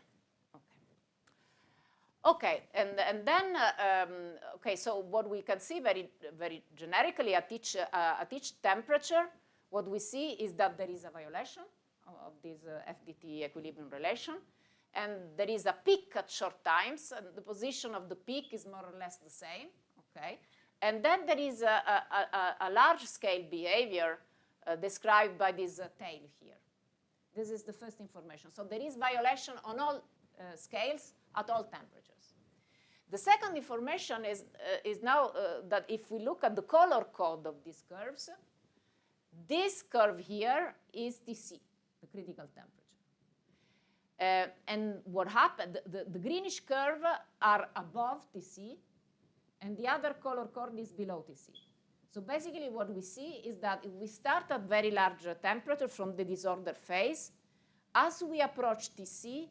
Okay, and then, okay, so what we can see very generically at each temperature, what we see is that there is a violation of this FDT equilibrium relation, and there is a peak at short times, and the position of the peak is more or less the same, okay? And then there is a large-scale behavior described by this tail here. This is the first information. So there is violation on all scales at all temperatures. The second information is now that if we look at the color code of these curves, this curve here is Tc, the critical temperature. And what happened, the greenish curve are above Tc, and the other color code is below Tc. So basically what we see is that if we start at very large temperature from the disorder phase, as we approach Tc,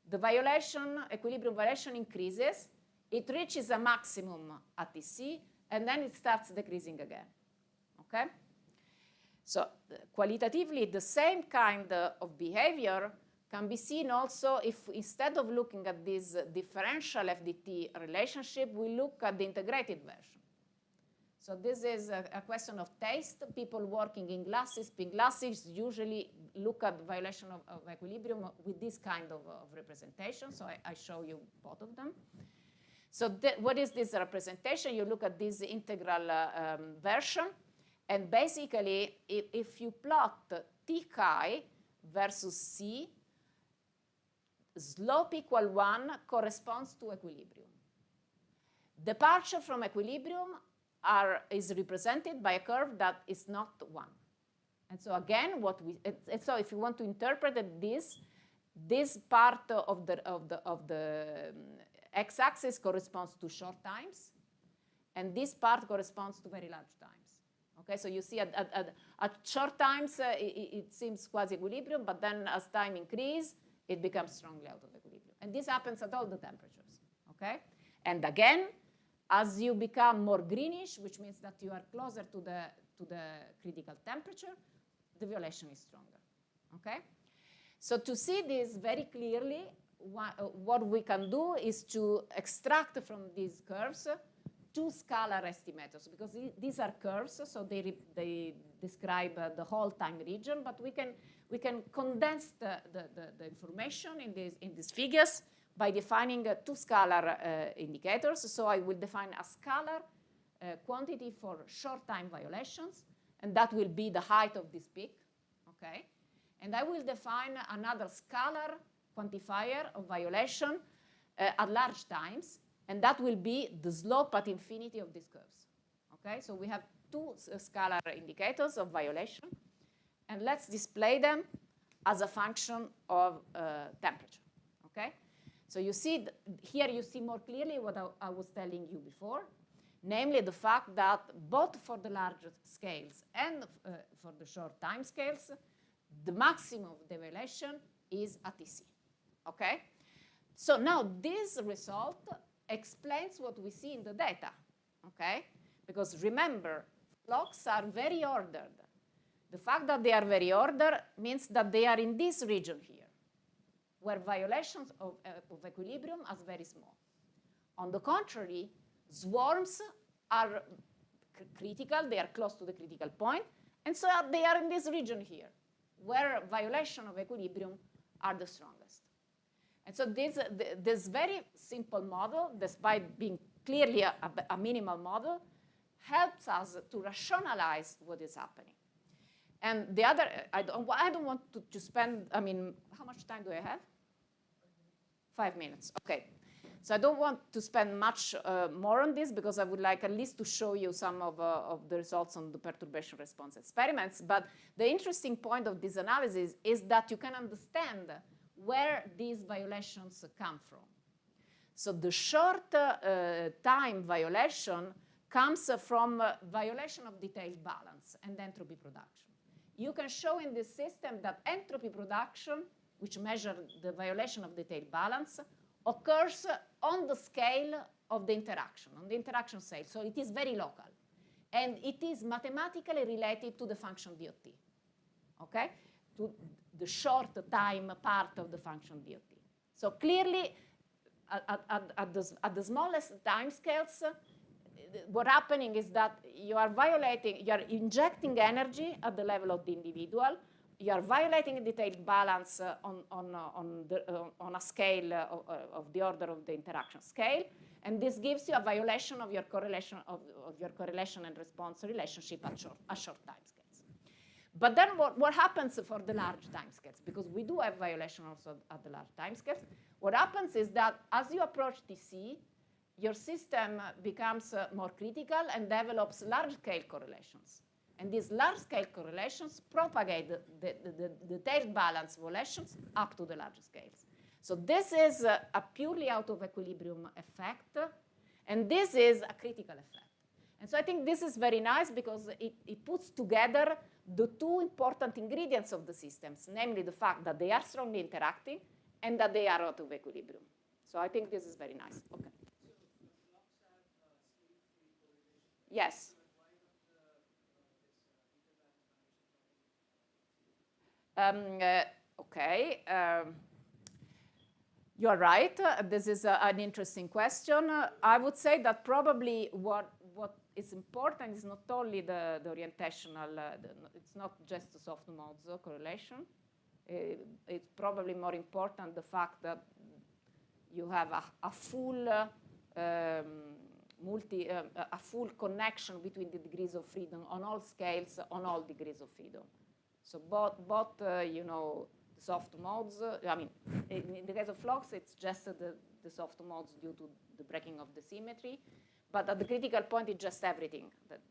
the violation, equilibrium violation increases. It reaches a maximum at Tc, and then it starts decreasing again, okay? So qualitatively, the same kind of behavior can be seen also if instead of looking at this differential FDT relationship, we look at the integrated version. So this is a question of taste. People working in glasses, pink glasses, usually look at violation of equilibrium with this kind of representation. So I show you both of them. So what is this representation? You look at this integral version, and basically, if you plot T chi versus C, slope equal 1 corresponds to equilibrium. Departure from equilibrium is represented by a curve that is not 1. And so again, so if you want to interpret this part of the x-axis corresponds to short times, and this part corresponds to very large times. Okay, so you see at short times it seems quasi-equilibrium, but then as time increases, it becomes strongly out of equilibrium. And this happens at all the temperatures. Okay, and again, as you become more greenish, which means that you are closer to the critical temperature, the violation is stronger. Okay, so to see this very clearly, what we can do is to extract from these curves two scalar estimators, because these are curves, so they describe the whole time region, but we can condense the information in these figures by defining two scalar indicators. So I will define a scalar quantity for short time violations, and that will be the height of this peak, okay? And I will define another scalar quantifier of violation at large times, and that will be the slope at infinity of these curves, okay? So we have two scalar indicators of violation, and let's display them as a function of temperature, okay? So you see, here you see more clearly what I was telling you before, namely the fact that both for the larger scales and for the short time scales, the maximum of the violation is at Tc, okay? So now this result explains what we see in the data, okay? Because remember, flocks are very ordered. The fact that they are very ordered means that they are in this region here, where violations of equilibrium are very small. On the contrary, swarms are critical, they are close to the critical point, and so they are in this region here, where violation of equilibrium are the strongest. And so this very simple model, despite being clearly a minimal model, helps us to rationalize what is happening. And the other, I don't want to spend, I mean, how much time do I have? 5 minutes, okay. So I don't want to spend much more on this, because I would like at least to show you some of the results on the perturbation response experiments. But the interesting point of this analysis is that you can understand where these violations come from. So the short time violation comes from violation of detailed balance and entropy production. You can show in this system that entropy production, which measures the violation of detailed balance, occurs on the scale of the interaction, on the interaction scale. So it is very local. And it is mathematically related to the function dot, okay? To the short time part of the function dot. So clearly, at the smallest time scales, what's happening is that you are injecting energy at the level of the individual. You are violating detailed balance on a scale of the order of the interaction scale, and this gives you a violation of your correlation and response relationship at short time scales. But then what happens for the large time scales? Because we do have violation also at the large time scales. What happens is that as you approach TC, your system becomes more critical and develops large-scale correlations. And these large-scale correlations propagate the tail balance violations up to the larger scales. So this is a purely out of equilibrium effect, and this is a critical effect. And so I think this is very nice because it puts together the two important ingredients of the systems, namely the fact that they are strongly interacting and that they are out of equilibrium. So I think this is very nice. Okay. Yes. Okay. You're right. This is an interesting question. I would say that probably what is important is not only the orientational, it's not just the soft modes correlation. It's probably more important the fact that you have a full a full connection between the degrees of freedom on all scales, on all degrees of freedom. So both you know, the soft modes, I mean, in the case of flux, it's just the soft modes due to the breaking of the symmetry. But at the critical point, it's just everything. That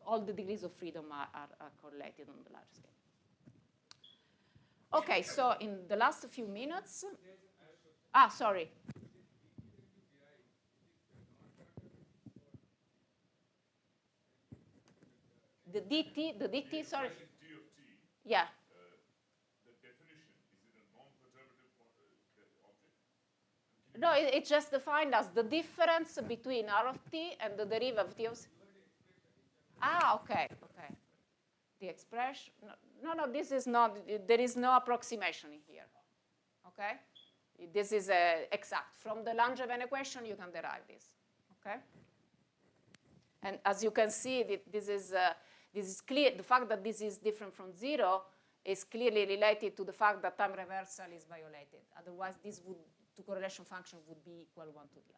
all the degrees of freedom are correlated on the large scale. Okay, so in the last few minutes, sorry. The DT, sorry. Yeah. The definition, is it a non-perturbative object? No, it's just defined as the difference between R of t and the derivative of... Okay. The expression, no, this is not, there is no approximation in here, okay? This is exact. From the Langevin equation, you can derive this, okay? And as you can see, this is clear. The fact that this is different from 0 is clearly related to the fact that time reversal is violated. Otherwise, two correlation function would be equal one to the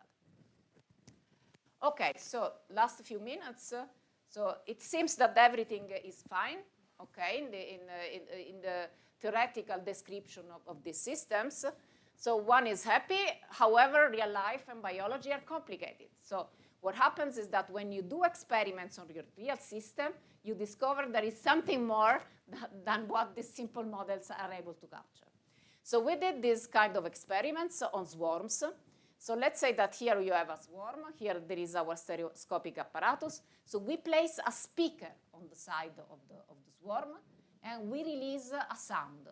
other. Okay, so last few minutes. So it seems that everything is fine, okay, in the theoretical description of these systems. So one is happy. However, real life and biology are complicated. So what happens is that when you do experiments on your real system, you discover there is something more than what these simple models are able to capture. So we did this kind of experiments on swarms. So let's say that here you have a swarm. Here there is our stereoscopic apparatus. So we place a speaker on the side of the swarm, and we release a sound,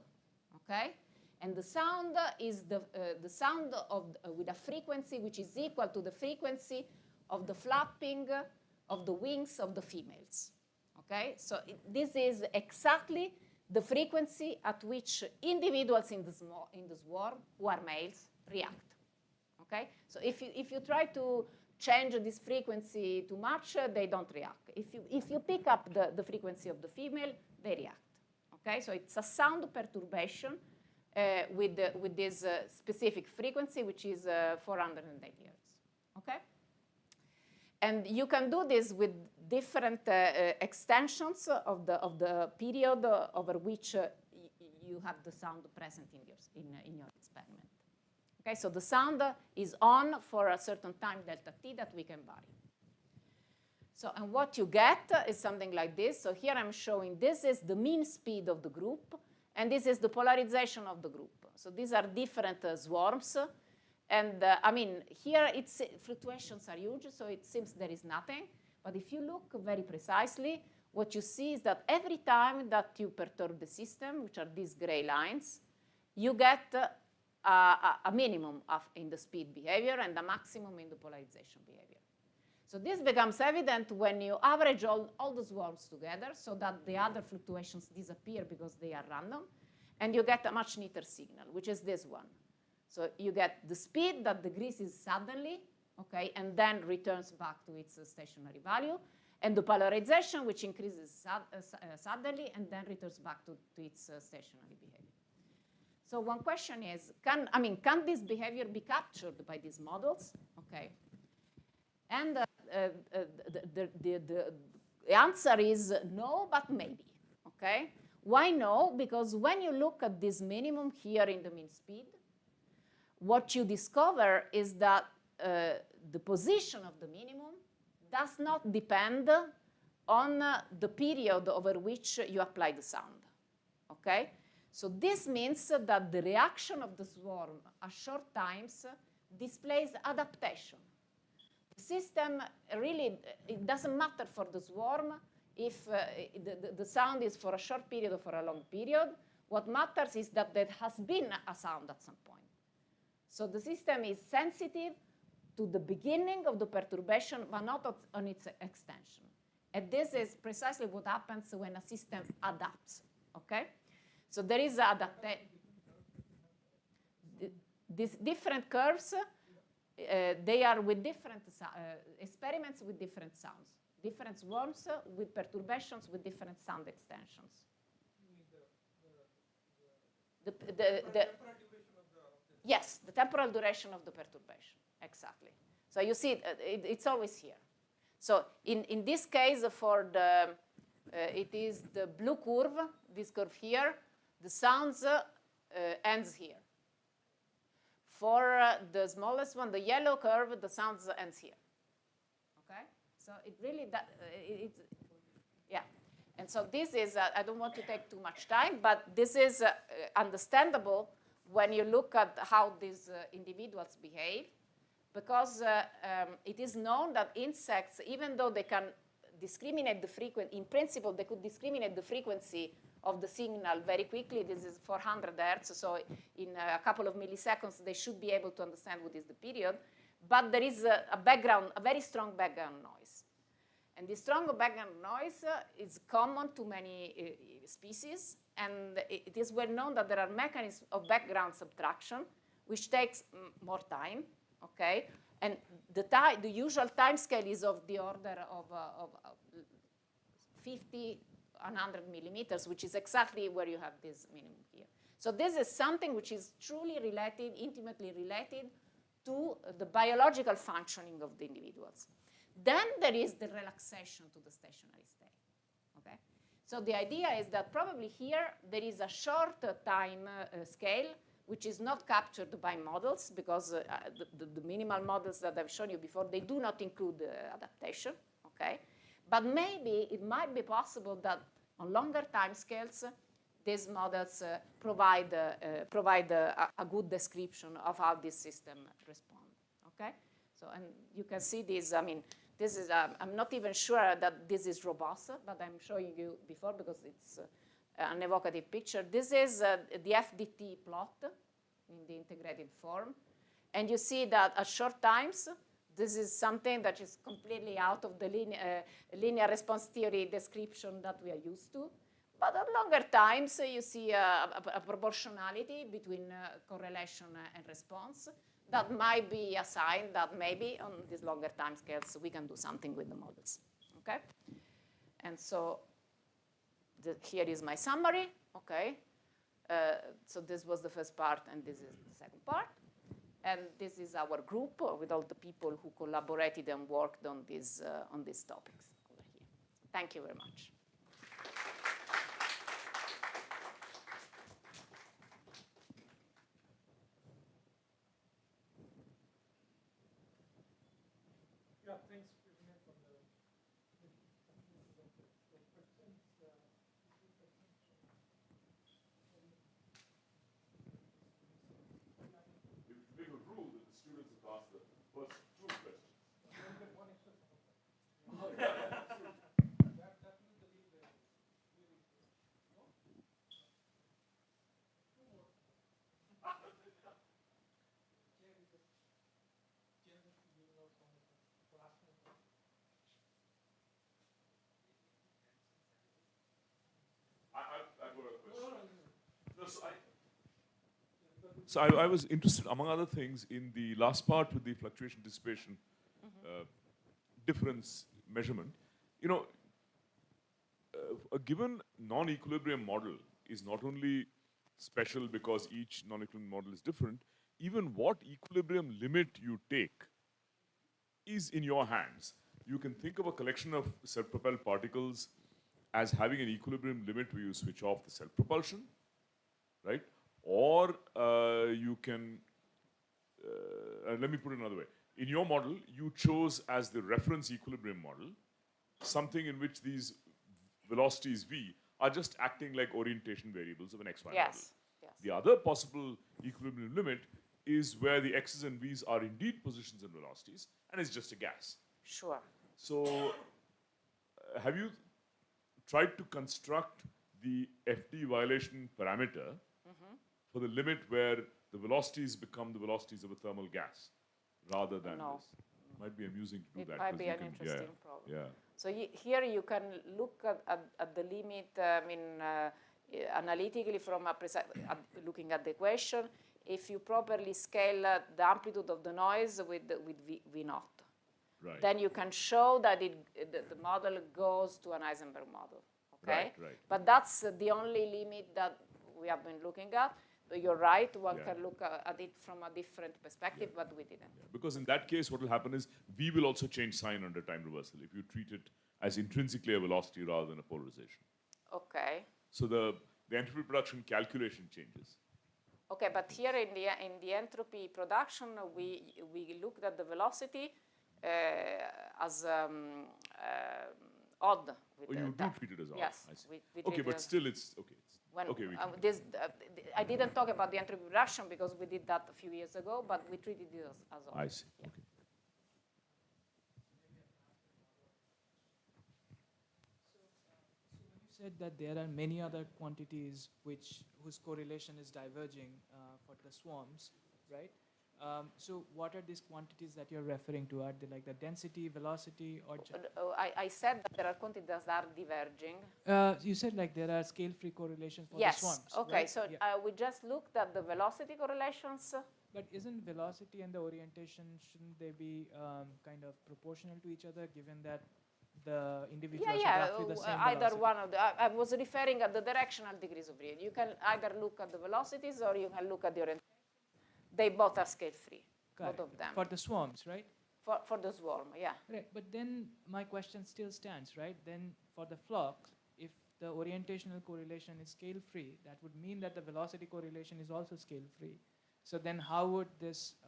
okay? And the sound is the sound with a frequency which is equal to the frequency of the flapping of the wings of the females, okay? So this is exactly the frequency at which individuals in the swarm who are males react. Okay, so if you try to change this frequency too much, they don't react. If you pick up the frequency of the female, they react. Okay, so it's a sound perturbation with this specific frequency, which is 408 Hertz. Okay, and you can do this with different extensions of the period over which you have the sound present in your experiment. Okay, so the sound is on for a certain time delta t that we can vary. So, and what you get is something like this. So here I'm showing this is the mean speed of the group, and this is the polarization of the group. So these are different swarms, And I mean, here it's fluctuations are huge, so it seems there is nothing. But if you look very precisely, what you see is that every time that you perturb the system, which are these gray lines, you get a minimum in the speed behavior and a maximum in the polarization behavior. So this becomes evident when you average all the swarms together so that the other fluctuations disappear because they are random, and you get a much neater signal, which is this one. So you get the speed that decreases suddenly, okay, and then returns back to its stationary value, and the polarization, which increases suddenly and then returns back to its stationary behavior. So one question is, can this behavior be captured by these models? Okay. And the answer is no, but maybe, okay? Why no? Because when you look at this minimum here in the mean speed, what you discover is that the position of the minimum does not depend on the period over which you apply the sound, okay? So this means that the reaction of the swarm at short times displays adaptation. The system really, it doesn't matter for the swarm if the sound is for a short period or for a long period. What matters is that there has been a sound at some point. So the system is sensitive to the beginning of the perturbation, but not on its extension. And this is precisely what happens when a system adapts, okay? So there is adaptation. These different curves, they are with different experiments with different sounds. Different swarms with perturbations with different sound extensions. Yes, the temporal duration of the perturbation, exactly. So you see, it's always here. So in this case, for the, it is the blue curve, this curve here, the sounds ends here. For the smallest one, the yellow curve, the sounds ends here. Okay? So it really, yeah. And so this is, I don't want to take too much time, but this is understandable when you look at how these individuals behave, because it is known that insects, even though they can discriminate the frequency, in principle, they could discriminate the frequency of the signal very quickly. This is 400 hertz, so in a couple of milliseconds, they should be able to understand what is the period. But there is a background, a very strong background noise. And this strong background noise is common to many species, and it is well known that there are mechanisms of background subtraction, which takes more time, okay? And the usual time scale is of the order of 50, 100 millimeters, which is exactly where you have this minimum here. So this is something which is truly related, intimately related to the biological functioning of the individuals. Then there is the relaxation to the stationary state, okay? So the idea is that probably here there is a short time scale which is not captured by models because the minimal models that I've shown you before, they do not include adaptation, okay? But maybe it might be possible that on longer time scales, these models provide a good description of how this system responds, okay? So, and you can see this, I mean, this is, I'm not even sure that this is robust, but I'm showing you before because it's an evocative picture. This is the FDT plot in the integrated form. And you see that at short times, this is something that is completely out of the linear response theory description that we are used to. But at longer times, you see a proportionality between correlation and response. That might be a sign that maybe on these longer time scales, we can do something with the models, okay? And so here is my summary, okay? So this was the first part, and this is the second part. And this is our group with all the people who collaborated and worked on these topics over here. Thank you very much. Yeah, thanks, Irene, for the questions. If you make a rule that the First, two questions. I've got a question. No, so I was interested, among other things, in the last part with the fluctuation dissipation difference measurement. You know, a given non-equilibrium model is not only special because each non-equilibrium model is different, even what equilibrium limit you take is in your hands. You can think of a collection of self-propelled particles as having an equilibrium limit where you switch off the self-propulsion, right? Or you can, let me put it another way. In your model, you chose as the reference equilibrium model something in which these velocities v are just acting like orientation variables of an xy model. Yes. The other possible equilibrium limit is where the x's and v's are indeed positions and velocities, and it's just a gas. Sure. So, have you tried to construct the FD violation parameter for the limit where the velocities become the velocities of a thermal gas rather than No. this? Might be amusing to do It that. might 'cause be you an can- interesting problem. Yeah. So here you can look at the limit, analytically from looking at the equation, if you properly scale the amplitude of the noise with V naught. Right. Then you can show that the model goes to an Heisenberg model, okay? Right. But that's the only limit that we have been looking at. But you're right, one can look at it from a different perspective, but we didn't. Yeah. Because in that case, what will happen is V will also change sign under time reversal if you treat it as intrinsically a velocity rather than a polarization. Okay. So the entropy production calculation changes. Okay, but here in the entropy production, we looked at the velocity as odd. With You do treat it as odd. Yes. I see. We Okay, treat but it still it's okay. when, Okay, we can I didn't talk about the entropy production because we did that a few years ago, but we treated it as odd. I see. Yeah. Okay. You said that there are many other quantities whose correlation is diverging for the swarms, right? So what are these quantities that you're referring to? Are they like the density, velocity, or? I said that there are quantities that are diverging. You said like there are scale-free correlations for Yes. the swarms. Okay. Right? So Yeah. we just looked at the velocity correlations. But isn't velocity and the orientation, shouldn't they be kind of proportional to each other, given that the individuals are roughly the same Either velocity? one of the. I was referring at the directional degrees of freedom. You can either look at the velocities or you can look at the orientation. They both are scale-free, both of them. For the swarms, right? For the swarm, yeah. Right, but then my question still stands, right? Then for the flux, if the orientational correlation is scale-free, that would mean that the velocity correlation is also scale-free. So then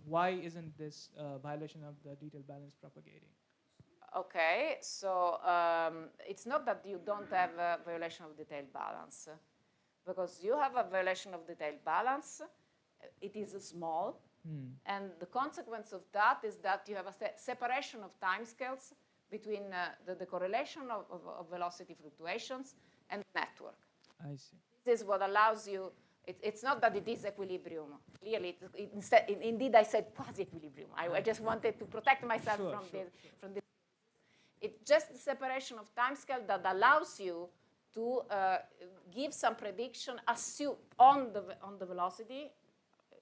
why isn't this violation of the detail balance propagating? Okay, so it's not that you don't have a violation of detail balance, because you have a violation of detail balance. It is small, and the consequence of that is that you have a separation of timescales between the correlation of velocity fluctuations and the network. I see. This is what allows you. It's not that it is equilibrium. Clearly, indeed, I said quasi-equilibrium. I just wanted to protect myself from this. It's just the separation of timescale that allows you to give some prediction on the velocity,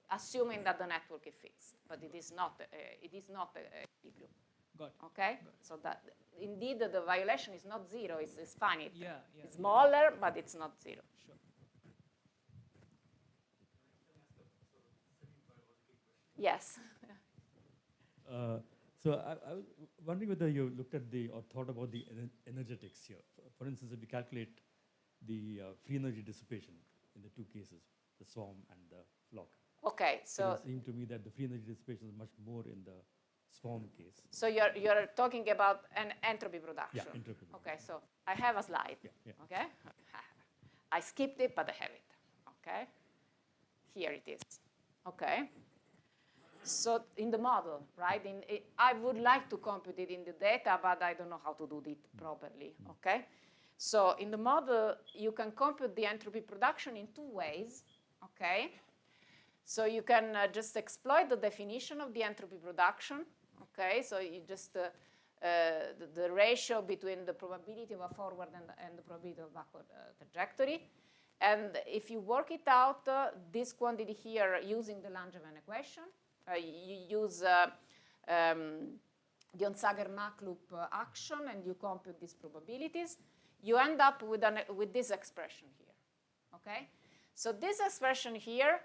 assuming that the network is fixed, but it is not equilibrium. Got it. Okay, Got it. so that indeed the violation is not zero; it's finite. Yeah. It's smaller, but it's not zero. Sure. Yes. So I was wondering whether you looked at or thought about the energetics here. For instance, if we calculate the free energy dissipation in the two cases, the swarm and the flock. Okay, so It seemed to me that the free energy dissipation is much more in the swarm case. so you're talking about an entropy production. Yeah, entropy production. Okay, so I have a slide. Yeah. Okay, I skipped it, but I have it. Okay, here it is. Okay, So in the model, right? I would like to compute it in the data, but I don't know how to do it properly, okay? So in the model, you can compute the entropy production in two ways, okay? So you can just exploit the definition of the entropy production, okay? So you just, the ratio between the probability of a forward and the probability of backward trajectory. And if you work it out, this quantity here using the Langevin equation, you use the Onsager-Mach-loop action and you compute these probabilities, you end up with this expression here, okay? So this expression here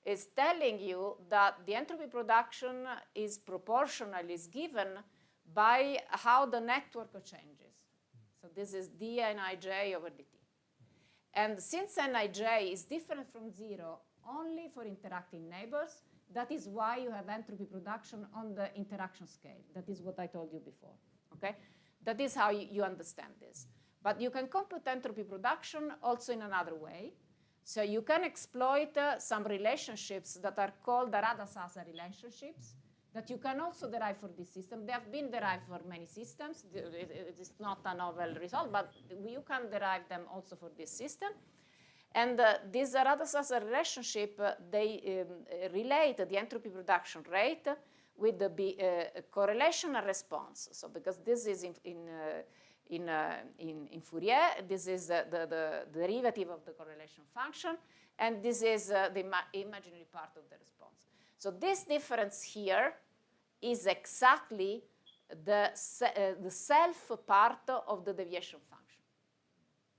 is telling you that the entropy production is proportional, is given by how the network changes. So this is dNij over dt. And since Nij is different from 0 only for interacting neighbors, that is why you have entropy production on the interaction scale. That is what I told you before, okay? That is how you understand this. But you can compute entropy production also in another way. So you can exploit some relationships that are called the Radharsasa relationships that you can also derive for this system. They have been derived for many systems. It is not a novel result, but you can derive them also for this system. And this Radharsasa relationship, they relate the entropy production rate with the correlation and response. So because this is in Fourier, this is the derivative of the correlation function, and this is the imaginary part of the response. So this difference here is exactly the self part of the deviation function,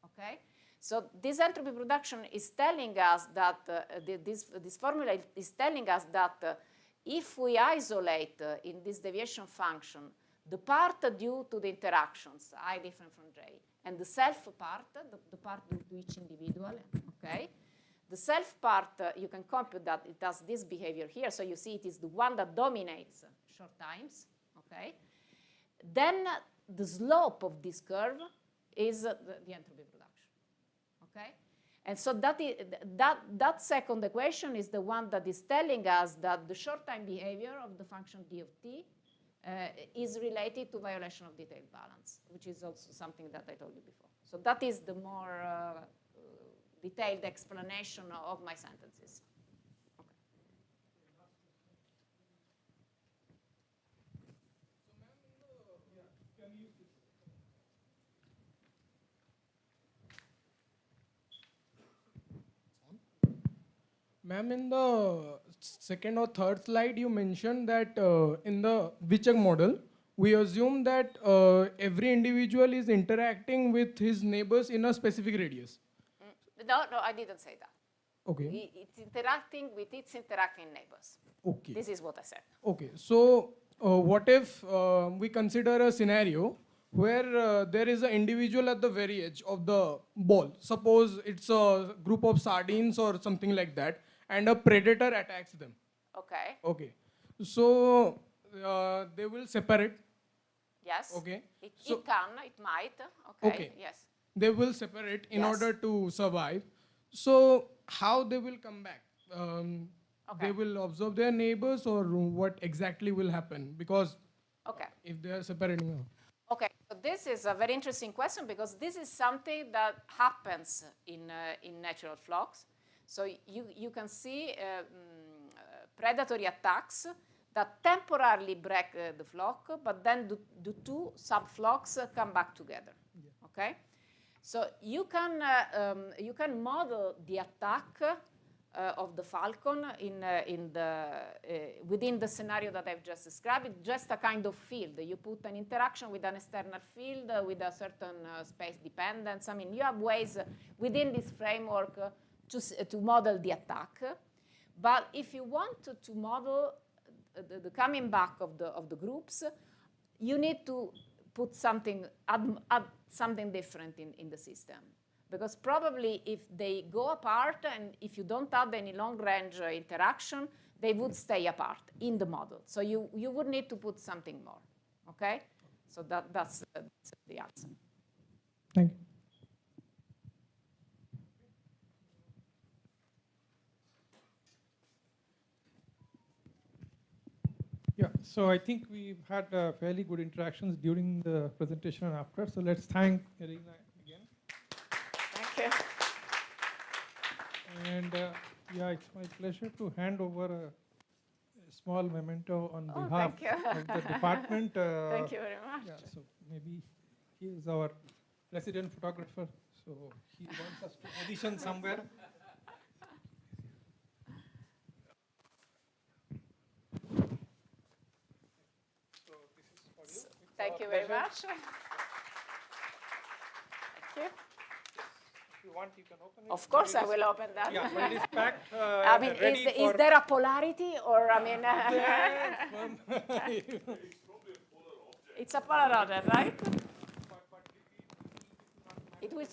okay? So this entropy production is telling us that, this formula is telling us that if we isolate in this deviation function the part due to the interactions, I different from J, and the self part, the part due to each individual, okay? The self part, you can compute that it does this behavior here, so you see it is the one that dominates short times, okay? Then the slope of this curve is the entropy production, okay? And so that second equation is the one that is telling us that the short time behavior of the function d of t is related to violation of detailed balance, which is also something that I told you before. So that is the more detailed explanation of my sentences. Ma'am, in the second or third slide, you mentioned that in the Vichak model, we assume that every individual is interacting with his neighbors in a specific radius. No, I didn't say that. Okay. It's interacting with its interacting neighbors. Okay. This is what I said. Okay. So what if we consider a scenario where there is an individual at the very edge of the ball? Suppose it's a group of sardines or something like that, and a predator attacks them. Okay. Okay. So they will separate. Yes. Okay. It might. Okay. Yes. They will separate in Yes. order to survive. So how they will come back? They will observe their neighbors, or what exactly will happen? Because if they are separating. Okay, so this is a very interesting question because this is something that happens in natural flocks. So you can see predatory attacks that temporarily break the flock, but then the two sub-flocks come back together, okay? So you can model the attack of the falcon within the scenario that I've just described. It's just a kind of field. You put an interaction with an external field with a certain space dependence. I mean, you have ways within this framework to model the attack. But if you want to model the coming back of the groups, you need to put something, add something different in the system. Because probably if they go apart and if you don't add any long-range interaction, they would stay apart in the model. So you would need to put something more, okay? So that's the answer. Thank you. So I think we've had fairly good interactions during the presentation and after. So let's thank Irene again. Thank you. And yeah, it's my pleasure to hand over a small memento on Oh, behalf thank you. of the department. Thank you very much. Yeah, so maybe he is our resident photographer. So he wants us to audition somewhere. So this is for you. It's Thank our you very pleasure. much. Thank you. If you want, you can open it. Of course, When I it will open that. is- Yeah, when it is packed, I mean, ready is for there a polarity, or I mean, it's a polar object, right? It will